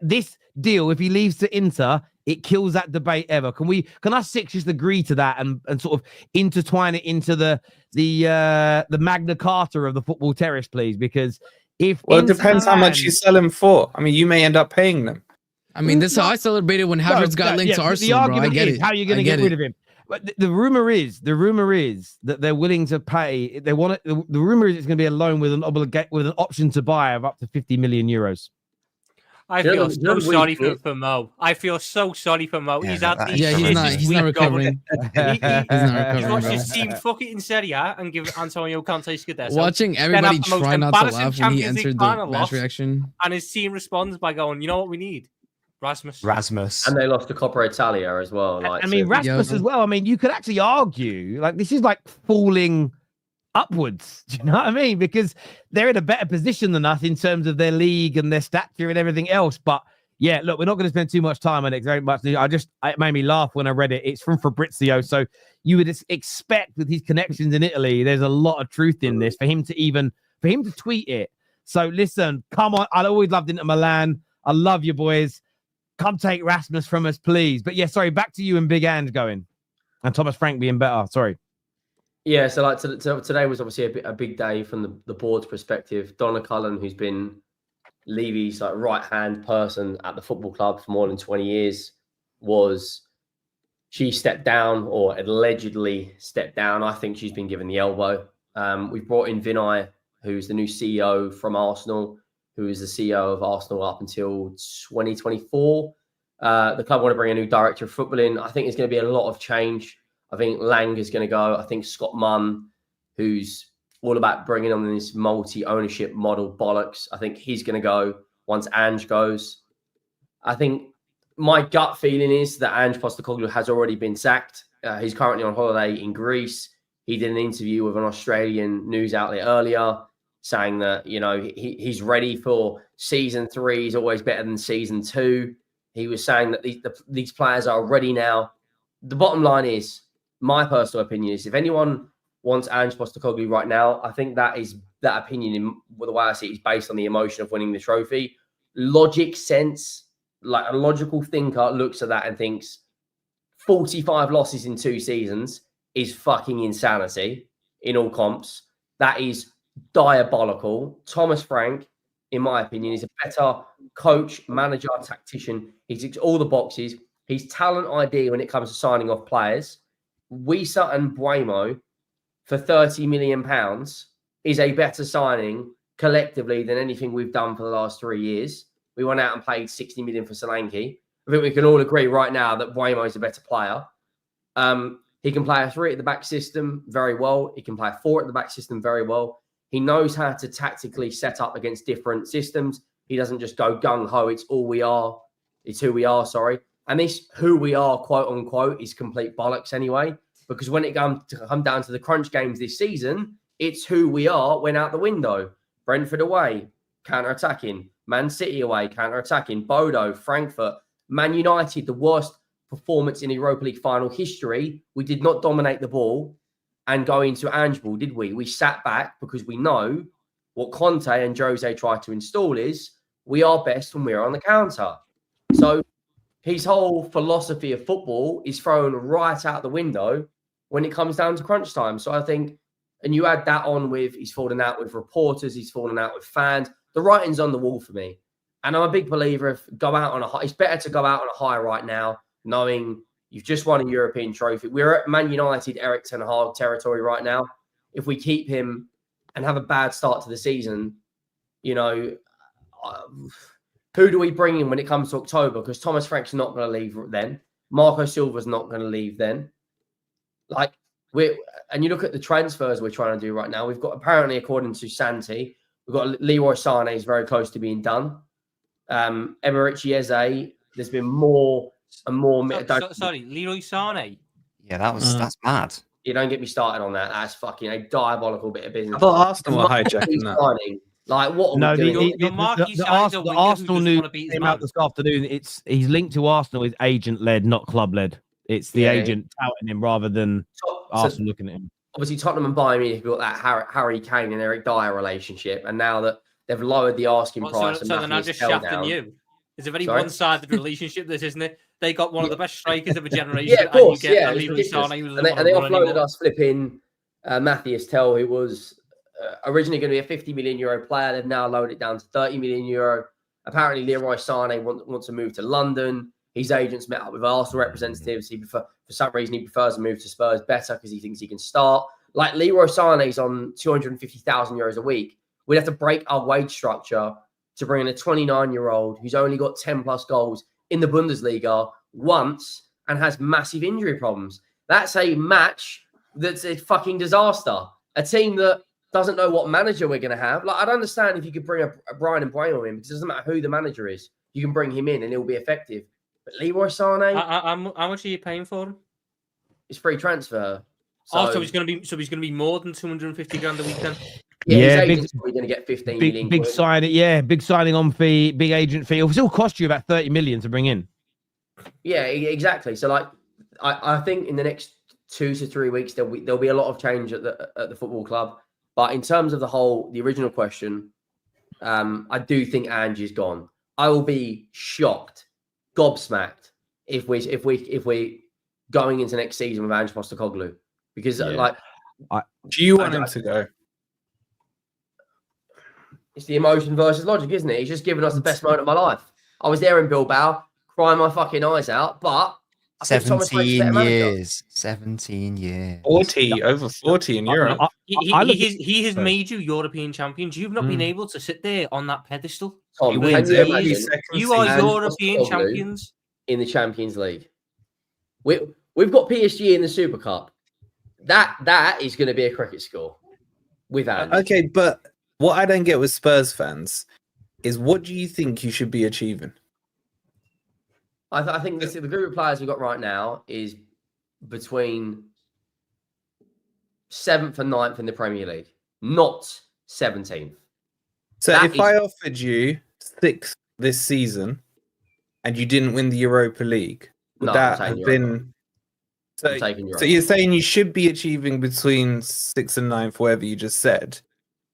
This deal, if he leaves to Inter, it kills that debate ever. Can us six just agree to that and sort of intertwine it into the Magna Carta of the football terrace, please? Because it depends how much you sell him for. I mean, you may end up paying them. I mean, this is how I celebrated when Havertz got linked to Arsenal. The argument bro. I get is, it. how are you going to get rid of him? But the rumor is that they're willing to pay. They want it. The rumor is it's going to be a loan with an option to buy of up to 50 million euros. I feel so sorry for Mo. I feel so sorry for Mo. He's not recovering. He's not recovering. Watch his team fuck it in Serie A and give Antonio Conte Scudetto. Watching everybody try not to laugh when he entered the match reaction, and his team responds by going, "You know what we need." Rasmus. And they lost to Coppa Italia as well. Rasmus as well. I mean, you could actually argue, this is like falling upwards. Do you know what I mean? Because they're in a better position than us in terms of their league and their stature and everything else. But yeah, look, we're not going to spend too much time on it. Very much. It made me laugh when I read it. It's from Fabrizio. So you would expect with his connections in Italy, there's a lot of truth in this for him to tweet it. So listen, come on. I always loved Inter Milan. I love you boys. Come take Rasmus from us, please. But yeah, sorry, back to you and Big Ange going. And Thomas Frank being better. Sorry. Yeah, so today was obviously a big day from the board's perspective. Donna Cullen, who's been Levy's right-hand person at the football club for more than 20 years, she stepped down or allegedly stepped down. I think she's been given the elbow. We've brought in Vinay who's the new CEO from Arsenal, who is the CEO of Arsenal up until 2024. The club want to bring a new director of football in. I think there's going to be a lot of change. I think Lang is going to go. I think Scott Munn, who's all about bringing on this multi-ownership model bollocks, I think he's going to go once Ange goes. I think my gut feeling is that Ange Postecoglou has already been sacked. He's currently on holiday in Greece. He did an interview with an Australian news outlet earlier saying that, you know, he's ready for season 3. He's always better than season 2. He was saying that these players are ready now. The bottom line is, my personal opinion is, if anyone wants Ange Postecoglou right now, I think that opinion, in the way I see it, is based on the emotion of winning the trophy. Logic sense, like a logical thinker looks at that and thinks 45 losses in 2 seasons is fucking insanity in all comps. That is diabolical. Thomas Frank, in my opinion, is a better coach, manager, tactician. He ticks all the boxes. He's talent ID when it comes to signing off players. Wissa and Mbeumo for £30 million is a better signing collectively than anything we've done for the last 3 years. We went out and paid 60 million for Solanke. I think we can all agree right now that Mbeumo is a better player. He can play a 3 at the back system very well. He can play a 4 at the back system very well. He knows how to tactically set up against different systems. He doesn't just go gung-ho. It's all we are. It's who we are, sorry. And this who we are, quote unquote, is complete bollocks anyway. Because when it comes to come down to the crunch games this season, it's who we are went out the window. Brentford away, counter-attacking. Man City away, counter-attacking. Bodo, Frankfurt, Man United, the worst performance in Europa League final history. We did not dominate the ball and go into Ange ball, did we? We sat back because we know what Conte and Jose tried to install is we are best when we're on the counter. So his whole philosophy of football is thrown right out the window when it comes down to crunch time. So I think, and you add that on with he's fallen out with reporters, he's fallen out with fans. The writing's on the wall for me. And I'm a big believer of go out on a high. It's better to go out on a high right now, knowing you've just won a European trophy. We're at Man United, Erik ten Hag territory right now. If we keep him and have a bad start to the season, you know, who do we bring in when it comes to October? Because Thomas Frank's not going to leave then. Marco Silva's not going to leave then. Like, and you look at the transfers we're trying to do right now. We've got, apparently, according to Santi, we've got Leroy Sané is very close to being done. Eberechi Eze, there's been more and more. Sorry, Leroy Sané. Yeah, that's mad. You don't get me started on that. That's fucking a diabolical bit of business. I thought Arsenal were hijacking that. Like, what are we doing? The Arsenal news came out this afternoon. He's linked to Arsenal. Is agent-led, not club-led. It's the agent touting him rather than Arsenal looking at him. Obviously, Tottenham and Bayern Munich have got that Harry Kane and Eric Dyer relationship, and now that they've lowered the asking price, so they're not just shafting you. It's a very one-sided relationship, this, isn't it? They got one of the best strikers of a generation. Yeah, of course. And and they offloaded us flipping Matthias Tell, who was originally going to be a €50 million player. They've now lowered it down to €30 million. Apparently, Leroy Sané wants to move to London. His agents met up with Arsenal representatives. For some reason, he prefers to move to Spurs better because he thinks he can start. Like, Leroy Sané's on €250,000 a week. We'd have to break our wage structure to bring in a 29-year-old who's only got 10-plus goals in the Bundesliga once and has massive injury problems. That's a match that's a fucking disaster. A team that doesn't know what manager we're going to have. Like, I'd understand if you could bring a Bryan and Bryan in, because it doesn't matter who the manager is. You can bring him in and he'll be effective. But Leroy Sané, how much are you paying for him? It's free transfer. So he's going to be more than 250 grand a week then. Yeah, his agent's probably going to get 15 million. Big signing, big signing on fee, big agent fee. It'll still cost you about 30 million to bring in. Yeah, exactly. So, like, I think in the next 2 to 3 weeks there'll be a lot of change at the football club. But in terms of the original question, I do think Ange is gone. I will be shocked, gobsmacked if we're going into next season with Ange Postecoglou, because do you want him to go? It's the emotion versus logic, isn't it? He's just given us the best moment of my life. I was there in Bilbao, crying my fucking eyes out, but 17 years. 17 years. 40, over 40 in Europe. He has made you European champions. You've not been able to sit there on that pedestal. Tom, You are European champions in the Champions League. We've got PSG in the Super Cup. That is going to be a cricket score. Okay, but what I don't get with Spurs fans is, what do you think you should be achieving? I think the group of players we've got right now is between 7th and 9th in the Premier League, not 17th. So if I offered you 6th this season and you didn't win the Europa League, would that have been... So you're saying you should be achieving between 6th and 9th, whatever you just said.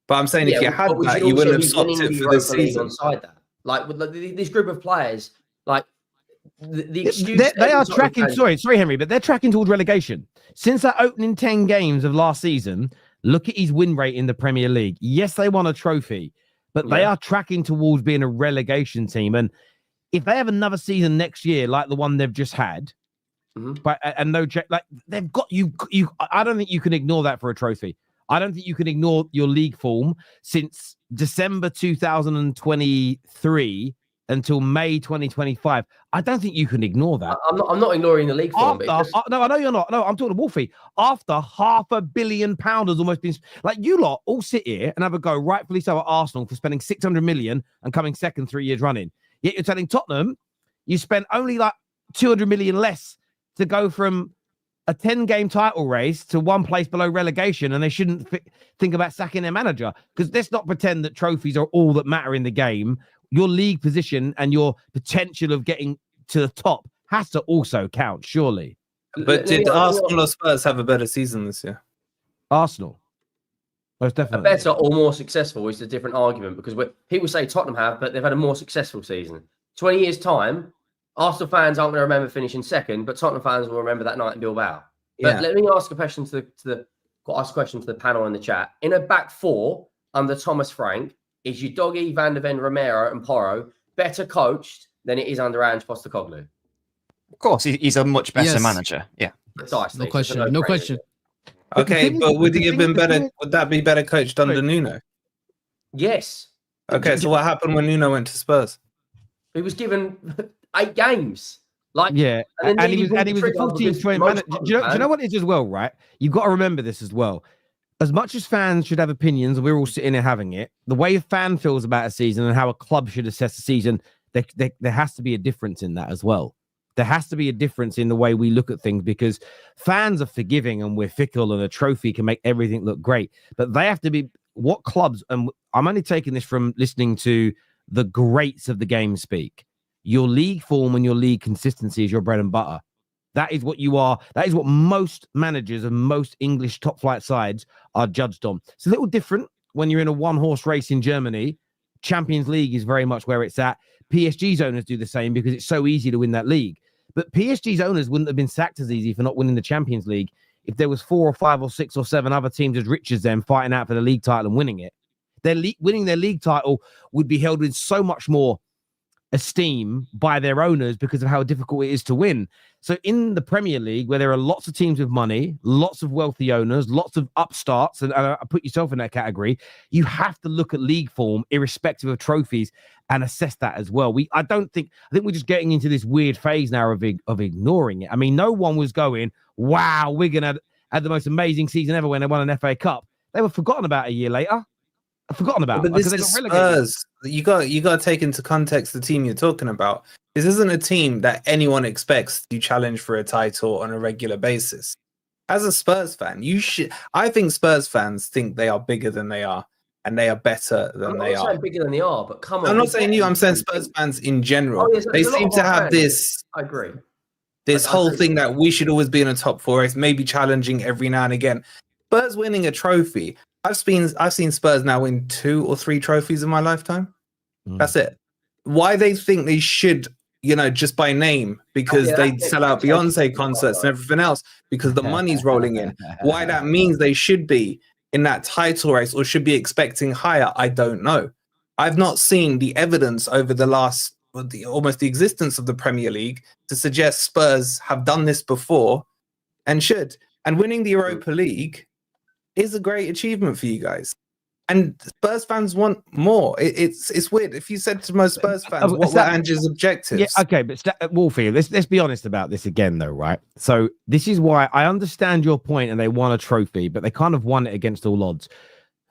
But I'm saying if you had that, you wouldn't have stopped it for this season. Alongside that. Like, with this group of players, like... They are tracking. Sorry, Henry, but they're tracking towards relegation. Since that opening 10 games of last season, look at his win rate in the Premier League. Yes, they won a trophy, but they are tracking towards being a relegation team. And if they have another season next year, like the one they've just had, they've got you. I don't think you can ignore that for a trophy. I don't think you can ignore your league form since December 2023. Until May 2025. I don't think you can ignore that. I'm not ignoring the league form. No, I know you're not. No, I'm talking to Wolfie. After £500 million has almost been... Like, you lot all sit here and have a go, rightfully so, at Arsenal for spending 600 million and coming second 3 years running. Yet you're telling Tottenham you spent only like 200 million less to go from a 10-game title race to one place below relegation, and they shouldn't think about sacking their manager. Because let's not pretend that trophies are all that matter in the game. Your league position and your potential of getting to the top has to also count, surely. But did Arsenal or Spurs have a better season this year? Arsenal. Most definitely. A better or more successful is a different argument, because people say Tottenham have, but they've had a more successful season. 20 years' time, Arsenal fans aren't going to remember finishing second, but Tottenham fans will remember that night in Bilbao. But let me ask a question to the panel in the chat. In a back four under Thomas Frank, is your doggy, Van der Ven, Romero and Porro better coached than it is under Ange Postecoglou? Of course, he's a much better manager. Yeah. No question. No question. Okay, but would he have been better? Would that be better coached under Nuno? Yes. Okay, so what happened when Nuno went to Spurs? He was given 8 games. Like, and he was a 14th choice manager. Do you know what it is as well, right? You've got to remember this as well. As much as fans should have opinions, and we're all sitting there having it, the way a fan feels about a season and how a club should assess a season, there has to be a difference in that as well. There has to be a difference in the way we look at things, because fans are forgiving and we're fickle, and a trophy can make everything look great. But they have to be what clubs, and I'm only taking this from listening to the greats of the game speak. Your league form and your league consistency is your bread and butter. That is what you are. That is what most managers and most English top flight sides are judged on. It's a little different when you're in a one-horse race in Germany. Champions League is very much where it's at. PSG's owners do the same because it's so easy to win that league. But PSG's owners wouldn't have been sacked as easy for not winning the Champions League if there was 4 or 5 or 6 or 7 other teams as rich as them fighting out for the league title and winning it. Winning their league title would be held with so much more esteem by their owners because of how difficult it is to win. So in the Premier League, where there are lots of teams with money, lots of wealthy owners, lots of upstarts, and I put yourself in that category, you have to look at league form irrespective of trophies and assess that as well. I think we're just getting into this weird phase now of ignoring it. I mean, no one was going, wow, Wigan had the most amazing season ever when they won an FA Cup. They were forgotten about a year later. Forgotten about. But this is Spurs. You got to take into context the team you're talking about. This isn't a team that anyone expects to challenge for a title on a regular basis. As a Spurs fan, I think Spurs fans think they are bigger than they are, and they are better than they are. I'm not saying bigger than they are, but come on. I'm not saying you. I'm saying Spurs fans in general. They seem to have this. I agree. This whole thing that we should always be in a top 4 race, maybe challenging every now and again. Spurs winning a trophy. I've seen Spurs now win 2 or 3 trophies in my lifetime. That's it. Why they think they should, just by name, because they sell out Beyonce concerts and everything else, because the money's rolling in. Why that means they should be in that title race or should be expecting higher, I don't know. I've not seen the evidence over the last almost the existence of the Premier League to suggest Spurs have done this before and should. And winning the Europa League is a great achievement for you guys. And Spurs fans want more. It's weird. If you said to most Spurs fans, what were Ange's objectives? Yeah, okay, but Wolfie, let's be honest about this again, though, right? So this is why I understand your point, and they won a trophy, but they kind of won it against all odds.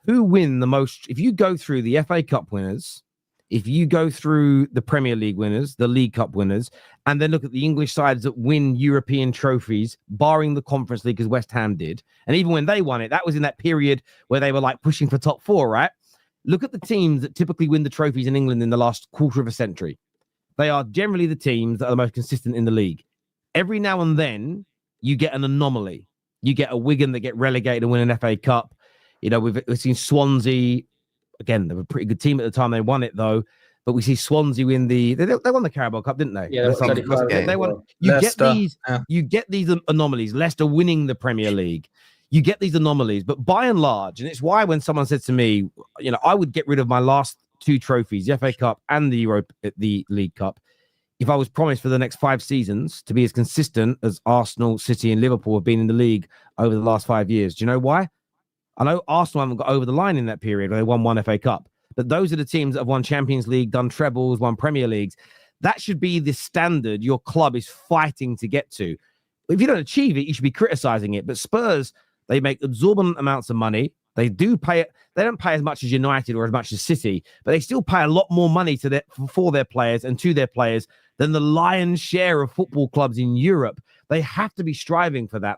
Who win the most? If you go through the FA Cup winners, if you go through the Premier League winners, the League Cup winners, and then look at the English sides that win European trophies, barring the Conference League, as West Ham did, and even when they won it, that was in that period where they were like pushing for top four, right? Look at the teams that typically win the trophies in England in the last quarter of a century. They are generally the teams that are the most consistent in the league. Every now and then, you get an anomaly. You get a Wigan that get relegated and win an FA Cup. You know, we've seen Swansea. Again, they were a pretty good team at the time they won it, though. But we see Swansea win they won the Carabao Cup, didn't they? Yeah, they won. You get these anomalies. Leicester winning the Premier League. You get these anomalies, but by and large, and it's why when someone said to me, you know, I would get rid of my last two trophies, the FA Cup and the League Cup, if I was promised for the next 5 seasons to be as consistent as Arsenal, City, and Liverpool have been in the league over the last 5 years. Do you know why? I know Arsenal haven't got over the line in that period where they won 1 FA Cup, but those are the teams that have won Champions League, done trebles, won Premier Leagues. That should be the standard your club is fighting to get to. If you don't achieve it, you should be criticizing it. But Spurs, they make exorbitant amounts of money. They do pay it. They don't pay as much as United or as much as City, but they still pay a lot more money for their players and to their players than the lion's share of football clubs in Europe. They have to be striving for that.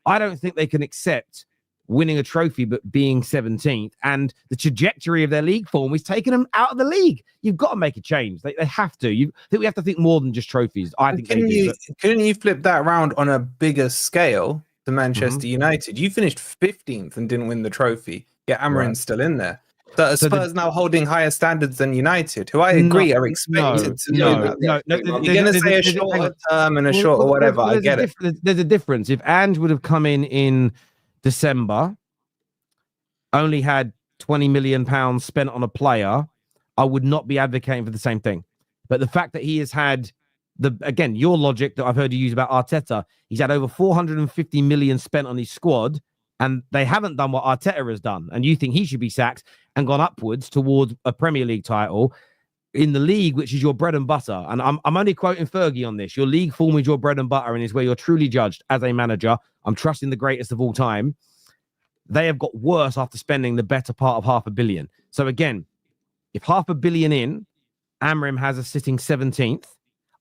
I don't think they can accept winning a trophy but being 17th, and the trajectory of their league form is taking them out of the league. You've got to make a change. They have to. I think we have to think more than just trophies. I think couldn't you flip that around on a bigger scale to Manchester United? You finished 15th and didn't win the trophy. Yeah, Amarin's still in there. So Spurs now holding higher standards than United, who I agree are expected to do that. No. You're going to say a shorter term and a shorter whatever. I get it. There's a difference. If Ange would have come in December, only had £20 million spent on a player, I would not be advocating for the same thing. But the fact that he has had again, your logic that I've heard you use about Arteta, he's had over 450 million spent on his squad, and they haven't done what Arteta has done. And you think he should be sacked and gone upwards towards a Premier League title in the league, which is your bread and butter. And I'm only quoting Fergie on this. Your league form is your bread and butter and is where you're truly judged as a manager. I'm trusting the greatest of all time. They have got worse after spending the better part of $500 million. So again, if $500 million in, Amorim has a sitting 17th.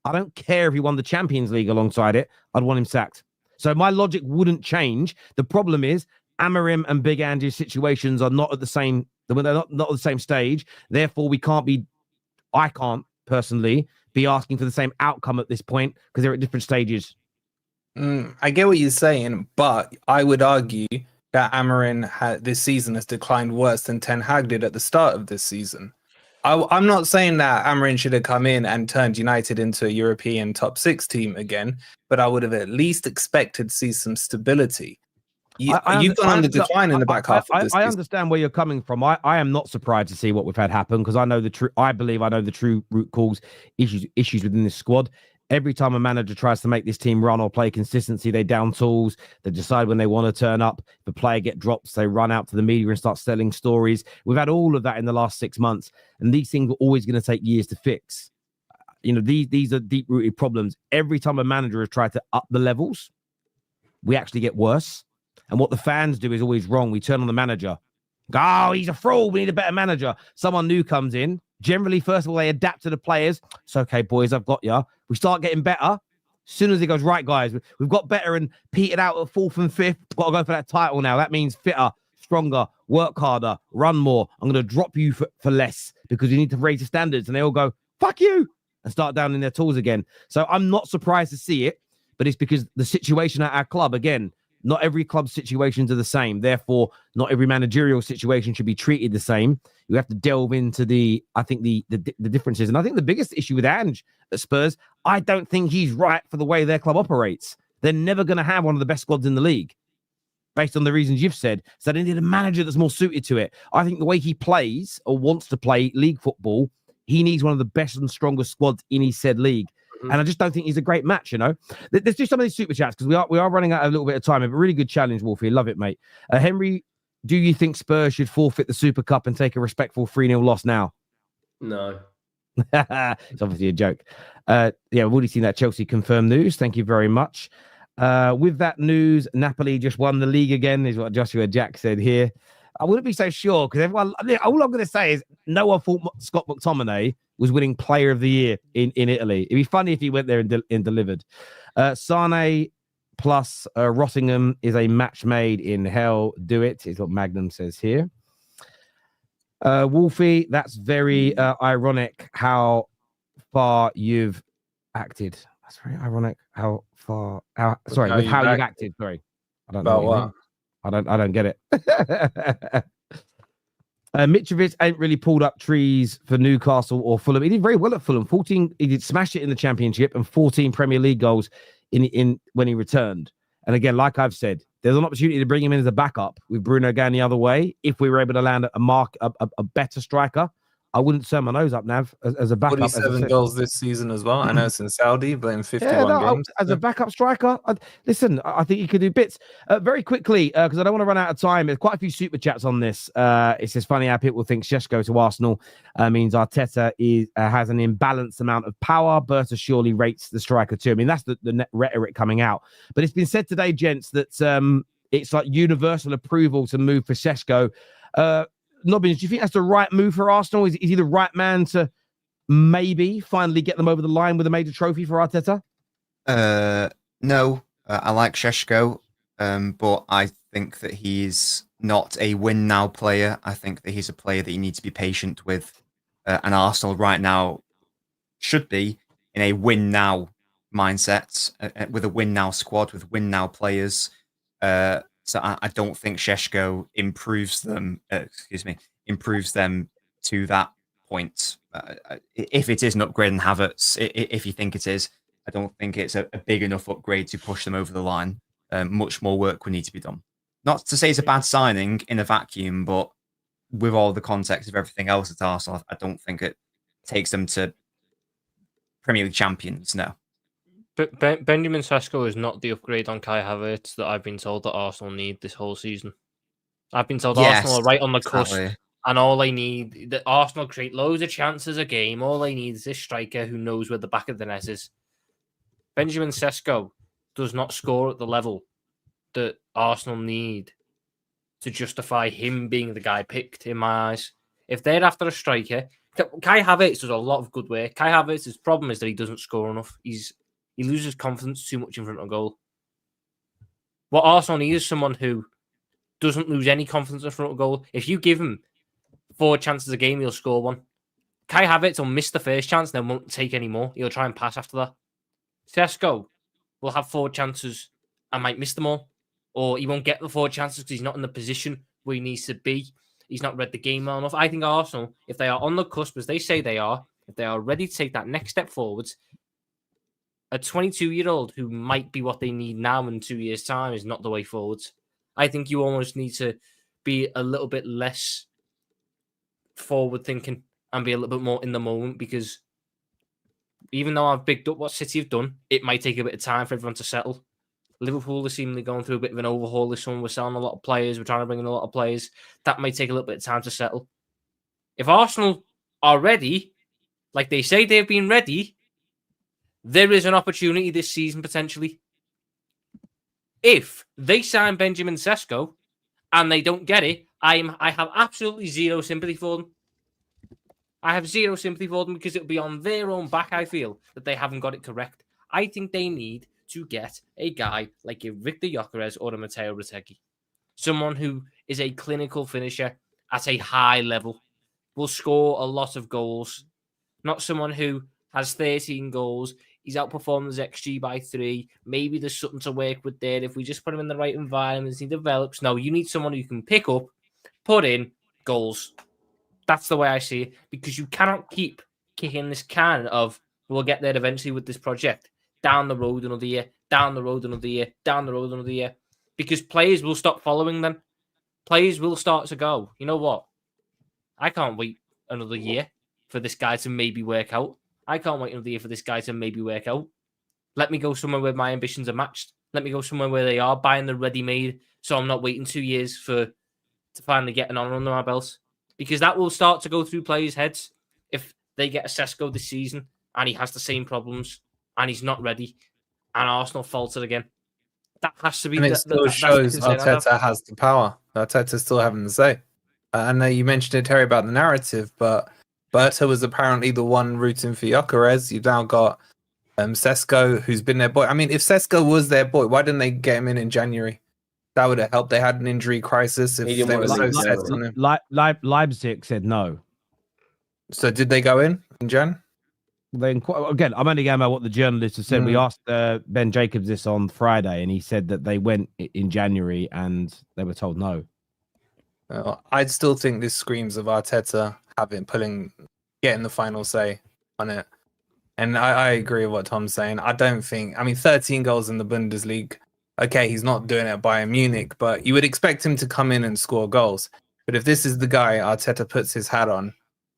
I don't care if he won the Champions League alongside it. I'd want him sacked. So my logic wouldn't change. The problem is Amorim and Big Ange's situations are not at the same. They're not at the same stage. Therefore, I can't personally be asking for the same outcome at this point because they're at different stages. I get what you're saying, but I would argue that Amorim this season has declined worse than Ten Hag did at the start of this season. I'm not saying that Amorim should have come in and turned United into a European top 6 team again, but I would have at least expected to see some stability. You've gone on the decline in the back half of this season. I understand where you're coming from. I am not surprised to see what we've had happen because I know the true. I believe I know the true root cause issues within this squad. Every time a manager tries to make this team run or play consistency, they down tools. They decide when they want to turn up. If a player get drops, they run out to the media and start selling stories. We've had all of that in the last 6 months, and these things are always going to take years to fix. You know, these are deep-rooted problems. Every time a manager has tried to up the levels, we actually get worse. And what the fans do is always wrong. We turn on the manager. Go, oh, he's a fraud. We need a better manager. Someone new comes in. Generally, first of all, they adapt to the players. It's okay, boys, I've got you. We start getting better. As soon as he goes, right, guys, we've got better and petered out at 4th and 5th. Got to go for that title now. That means fitter, stronger, work harder, run more. I'm going to drop you for less because you need to raise the standards. And they all go, fuck you, and start down in their tools again. So I'm not surprised to see it, but it's because the situation at our club, again, not every club's situations are the same. Therefore, not every managerial situation should be treated the same. You have to delve into the differences. And I think the biggest issue with Ange at Spurs, I don't think he's right for the way their club operates. They're never going to have one of the best squads in the league based on the reasons you've said. So they need a manager that's more suited to it. I think the way he plays or wants to play league football, he needs one of the best and strongest squads in his said league. And I just don't think he's a great match, you know. Let's do some of these super chats because we are running out of a little bit of time. A really good challenge, Wolfie. Love it, mate. Henry, do you think Spurs should forfeit the Super Cup and take a respectful 3-0 loss now? No. It's obviously a joke. Yeah, we've already seen that Chelsea confirmed news. Thank you very much. With that news, Napoli just won the league again, is what Joshua Jack said here. I wouldn't be so sure because everyone. All I'm going to say is no one thought Scott McTominay was winning Player of the Year in Italy. It'd be funny if he went there and delivered. Sane plus Rottingham is a match made in hell. Do it is what Magnum says here. Wolfie, that's very ironic how far you've acted. That's very ironic. How you've acted. Sorry, I don't know what. I don't get it. Mitrović ain't really pulled up trees for Newcastle or Fulham. He did very well at Fulham. 14. He did smash it in the Championship and 14 Premier League goals in when he returned. And again, like I've said, there's an opportunity to bring him in as a backup with Bruno going the other way. If we were able to land a better striker, I wouldn't turn my nose up, Nav, as a backup. 47 goals this season as well. I know it's in Saudi, but in 51 games. As a backup striker, I think he could do bits. Very quickly, because I don't want to run out of time, there's quite a few super chats on this. It's just funny how people think Sesko to Arsenal means Arteta has an imbalanced amount of power. Berta surely rates the striker too. I mean, that's the rhetoric coming out. But it's been said today, gents, that it's like universal approval to move for Sesko. Nobbins, do you think that's the right move for Arsenal? Is he the right man to maybe finally get them over the line with a major trophy for Arteta? No, I like Sesko, but I think that he's not a win-now player. I think that he's a player that you need to be patient with. And Arsenal right now should be in a win-now mindset, with a win-now squad, with win-now players. So I don't think Sesko improves them to that point. If it is an upgrade in Havertz, if you think it is, I don't think it's a big enough upgrade to push them over the line. Much more work would need to be done. Not to say it's a bad signing in a vacuum, but with all the context of everything else at Arsenal, I don't think it takes them to Premier League champions, no. But Benjamin Sesko is not the upgrade on Kai Havertz that I've been told that Arsenal need this whole season. I've been told Arsenal are right on the cusp, and all they need, that Arsenal create loads of chances a game. All they need is this striker who knows where the back of the net is. Benjamin Sesko does not score at the level that Arsenal need to justify him being the guy picked, in my eyes. If they're after a striker, Kai Havertz does a lot of good work. Kai Havertz's problem is that he doesn't score enough. He loses confidence too much in front of goal. What Arsenal need is someone who doesn't lose any confidence in front of goal. If you give him 4 chances a game, he'll score 1. Kai Havertz will miss the first chance and then won't take any more. He'll try and pass after that. Sesko will have 4 chances and might miss them all. Or he won't get the 4 chances because he's not in the position where he needs to be. He's not read the game well enough. I think Arsenal, if they are on the cusp, as they say they are, if they are ready to take that next step forwards, a 22-year-old who might be what they need now in 2 years' time is not the way forwards. I think you almost need to be a little bit less forward-thinking and be a little bit more in the moment, because even though I've bigged up what City have done, it might take a bit of time for everyone to settle. Liverpool are seemingly going through a bit of an overhaul this summer. We're selling a lot of players. We're trying to bring in a lot of players. That might take a little bit of time to settle. If Arsenal are ready, like they say they've been ready, there is an opportunity this season, potentially. If they sign Benjamin Sesko and they don't get it, I have absolutely zero sympathy for them. I have zero sympathy for them because it'll be on their own back, I feel, that they haven't got it correct. I think they need to get a guy like a Victor Gyökeres or a Matteo Retegui. Someone who is a clinical finisher at a high level, will score a lot of goals. Not someone who has 13 goals. He's outperformed his XG by 3. Maybe there's something to work with there if we just put him in the right environments, he develops. No, you need someone who can pick up, put in goals. That's the way I see it, because you cannot keep kicking this can of, we'll get there eventually with this project, down the road another year, down the road another year, down the road another year, because players will stop following them. Players will start to go, you know what? I can't wait another year for this guy to maybe work out. I can't wait another year for this guy to maybe work out. Let me go somewhere where my ambitions are matched. Let me go somewhere where they are buying the ready-made, so I'm not waiting 2 years to finally get an honour under my belt. Because that will start to go through players' heads if they get a Sesko this season and he has the same problems and he's not ready and Arsenal faltered again. That has to be... And it still shows Arteta has the power. Arteta's still having the say. I know you mentioned it, Terry, about the narrative, but Berta was apparently the one rooting for Gyökeres. You've now got Sesko, who's been their boy. I mean, if Sesko was their boy, why didn't they get him in January? That would have helped. They had an injury crisis. If they were so set on him. Leipzig said no. So did they go in Jan? Again, I'm only going about what the journalists have said. We asked Ben Jacobs this on Friday, and he said that they went in January and they were told no. I'd still think this screams of Arteta getting the final say on it. And I agree with what Tom's saying. I don't think, 13 goals in the Bundesliga. Okay, he's not doing it at Bayern Munich, but you would expect him to come in and score goals. But if this is the guy Arteta puts his hat on,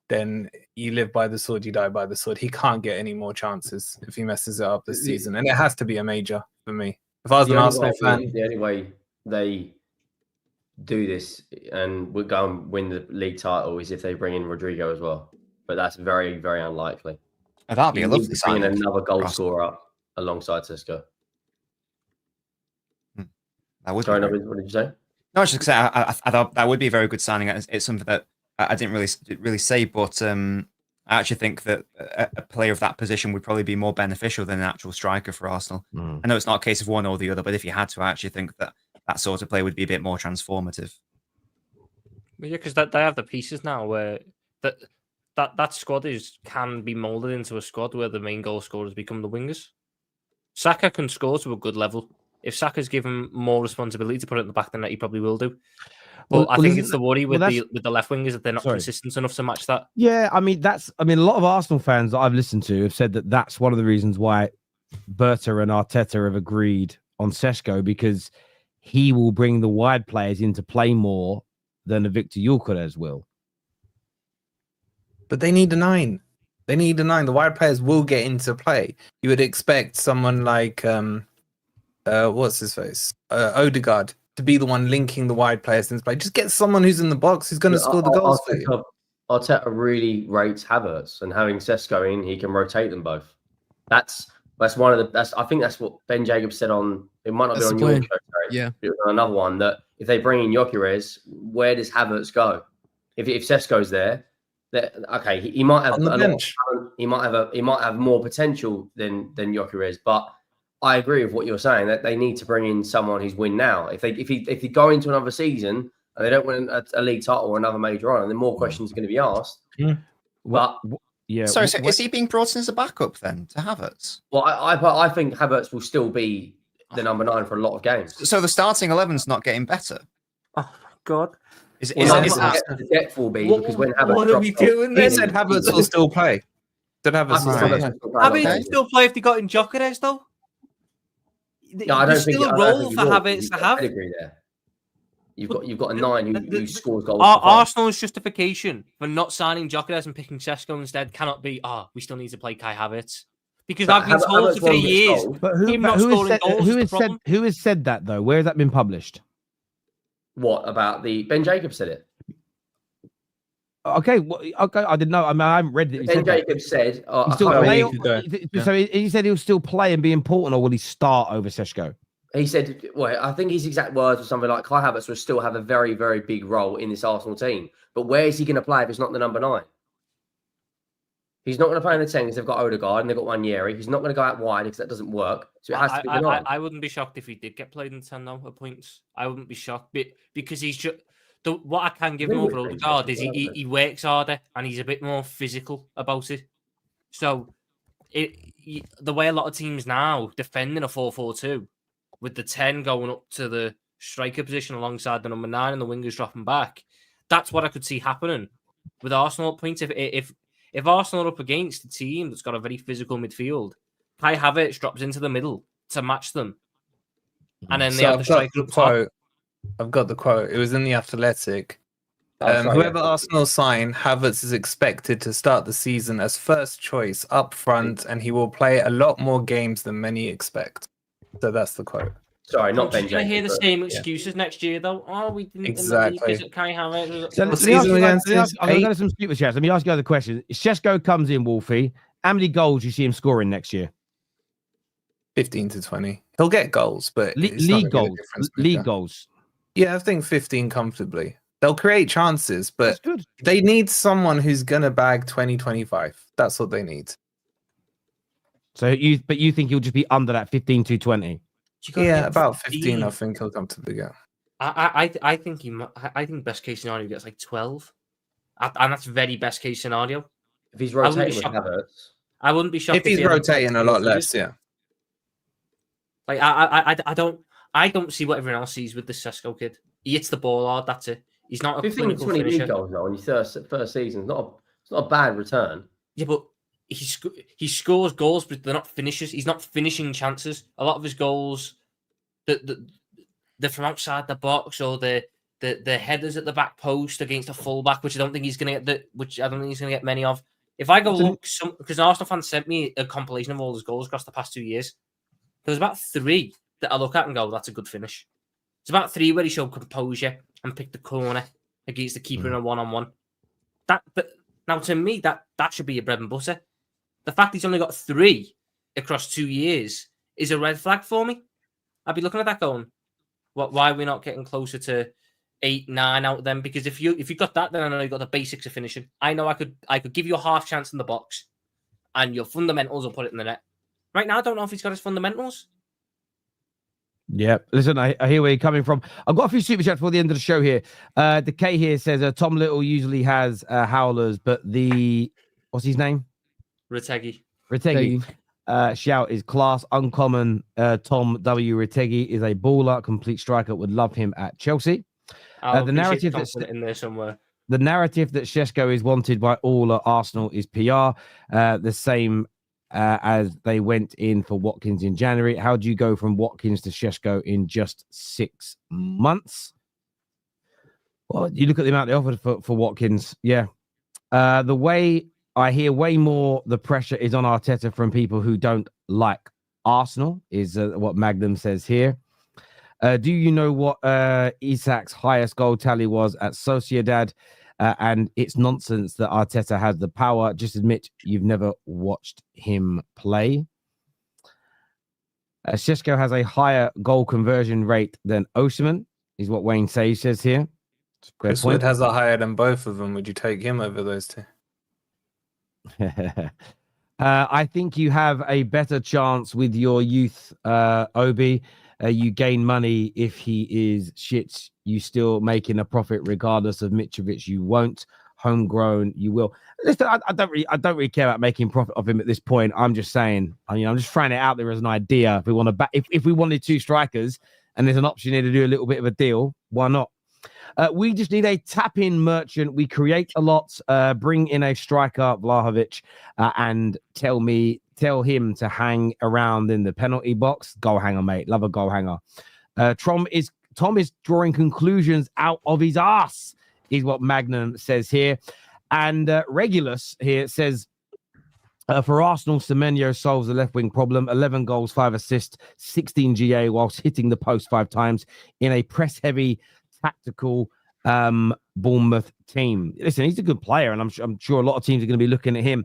then you live by the sword, you die by the sword. He can't get any more chances if he messes it up this season. And it has to be a major for me. If I was an Arsenal fan... The only way they do this and would go and win the league title is if they bring in Rodrigo as well. But that's very, very unlikely. That'd be a lovely sign. Bring in another goal scorer alongside Sesko. What did you say? No, I was just say I thought that would be a very good signing. It's something that I didn't really say, but I actually think that a player of that position would probably be more beneficial than an actual striker for Arsenal. I know it's not a case of one or the other, but if you had to, I actually think that sort of play would be a bit more transformative. Well, yeah, because they have the pieces now where that squad can be moulded into a squad where the main goal scorers become the wingers. Saka can score to a good level. If Saka's given more responsibility to put it in the back of the net, he probably will do. But I think it's the worry with the left wingers that they're not consistent enough to match that. Yeah, a lot of Arsenal fans that I've listened to have said that that's one of the reasons why Berta and Arteta have agreed on Sesko, because he will bring the wide players into play more than a Victor Gyökeres will. But they need a 9. They need a 9. The wide players will get into play. You would expect someone like what's his face? Odegaard to be the one linking the wide players into play. Just get someone who's in the box who's going to score the goals for you. Arteta really rates Havertz, and having Sesko in, he can rotate them both. That's one of the. I think that's what Ben Jacobs said on. It might not be on your show, right? Yeah. It was on another one that if they bring in Gyökeres, where does Havertz go? If Sesko's there, okay, he might have a lot of talent. He might have more potential than Gyökeres, but I agree with what you're saying that they need to bring in someone who's win now. If they go into another season and they don't win a league title or another major honour, then more questions are going to be asked. But yeah, sorry, so is he being brought in as a backup then to Havertz? Well, I think Havertz will still be the number 9 for a lot of games. So the starting 11's not getting better. Oh my god! The depth will be because when Havertz what are we doing? He said Havertz will still play. Havertz will still play if they got in Gyökeres though. No, I don't think still a role for Havertz to have. There. You've got a 9 who scores goals. Arsenal's justification for not signing Gyökeres and picking Sesko instead cannot be, we still need to play Kai Havertz. Because I've been told for 3 years, who has said that though? Where has that been published? What about Ben Jacobs said it? Okay, I didn't know. I haven't read it. Ben Jacobs said, so he said he'll still play and be important, or will he start over Sesko? He said, well, I think his exact words were something like Kai Havertz will still have a very, very big role in this Arsenal team. But where is he going to play if it's not the number 9? He's not going to play in the 10 because they've got Odegaard and they've got Newry. He's not going to go out wide because that doesn't work. So it has to be the 9. I wouldn't be shocked if he did get played in 10 now at points. I wouldn't be shocked because he's just... what I can give him over Odegaard is he works harder and he's a bit more physical about it. So the way a lot of teams now defending a 4-4-2 with the 10 going up to the striker position alongside the number 9 and the wingers dropping back, that's what I could see happening with Arsenal at points. If Arsenal are up against a team that's got a very physical midfield, Kai Havertz drops into the middle to match them. And then they have the striker up top. I've got the quote. It was in the Athletic. Whoever Arsenal sign, Havertz is expected to start the season as first choice up front, and he will play a lot more games than many expect. So that's the quote. Sorry, not Ben. Can I hear the same excuses next year, though? Oh, we didn't exactly. Kai Havertz. So I'm going to go to some super chats. Let me ask you another question. If Sesko comes in, Wolfie, how many goals do you see him scoring next year? 15 to 20. He'll get goals, but league goals. Yeah, I think 15 comfortably. They'll create chances, but they need someone who's gonna bag 20, 25. That's what they need. So you think he'll just be under that 15 to 20? Yeah, about 15. I think he'll comfortably go. I think best case scenario he gets like 12, and that's very best case scenario. If he's rotating with Havertz, I wouldn't be shocked if he's rotating a lot less. Yeah. Like I don't see what everyone else sees with this Sesko kid. He hits the ball hard. That's it. He's not a 15 to 20 league goals now on your first season. It's not a bad return. Yeah, but he scores goals, but they're not finishes. He's not finishing chances. A lot of his goals, they're from outside the box, or the headers at the back post against a fullback, which I don't think he's going to get many of. If I go look, because an Arsenal fan sent me a compilation of all his goals across the past 2 years, there's about 3 that I look at and go, that's a good finish. It's about 3 where he showed composure and picked the corner against the keeper in a one-on-one. Now, to me, that should be your bread and butter. The fact he's only got 3 across 2 years is a red flag for me. I'd be looking at that going, why are we not getting closer to 8, 9 out of them? Because if you got that, then I know you got the basics of finishing. I know I could give you a half chance in the box, and your fundamentals will put it in the net. Right now, I don't know if he's got his fundamentals. Yeah, listen, I hear where you're coming from. I've got a few super chats for the end of the show here. The K here says Tom Little usually has howlers, but what's his name? Retegui. Shout is class, uncommon. Tom W. Retegui is a baller, complete striker. Would love him at Chelsea. The narrative that's in there somewhere. The narrative that Sesko is wanted by all at Arsenal is PR. The same as they went in for Watkins in January. How do you go from Watkins to Sesko in just 6 months? Well, you look at the amount they offered for Watkins. Yeah. The way I hear way more the pressure is on Arteta from people who don't like Arsenal is what Magnum says here. Do you know what Isak's highest goal tally was at Sociedad? And it's nonsense that Arteta has the power. Just admit you've never watched him play. Sesko has a higher goal conversion rate than Osimhen, is what Wayne says here. Chris Wood has a higher than both of them. Would you take him over those two? I think you have a better chance with your youth, Obi. You gain money if he is shit. You still making a profit regardless of Mitrović. You won't. Homegrown, you will. Listen, I don't really care about making profit of him at this point. I'm just saying. I'm just throwing it out there as an idea. If we want to, if we wanted 2 strikers and there's an option here to do a little bit of a deal, why not? We just need a tap-in merchant. We create a lot. Bring in a striker, Vlahovic, and tell him to hang around in the penalty box. Goal hanger, mate. Love a goal hanger. Tom is drawing conclusions out of his ass, is what Magnum says here. And Regulus here says, for Arsenal, Semenyo solves the left wing problem. 11 goals, 5 assists, 16 GA whilst hitting the post 5 times in a press-heavy, tactical Bournemouth team. Listen, he's a good player, and I'm sure a lot of teams are going to be looking at him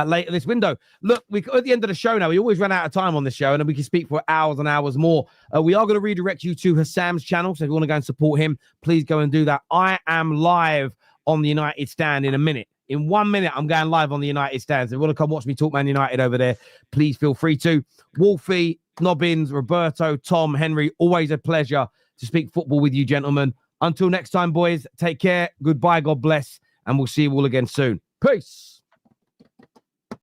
later this window. Look, we're at the end of the show now. We always run out of time on this show, and we can speak for hours and hours more. We are going to redirect you to Hassam's channel, so if you want to go and support him, please go and do that. I am live on the United Stand in a minute. In 1 minute, I'm going live on the United Stand. So if you want to come watch me talk Man United over there, please feel free to. Wolfie, Nobbins, Roberto, Tom, Henry, always a pleasure to speak football with you, gentlemen. Until next time, boys, take care. Goodbye, God bless, and we'll see you all again soon. Peace.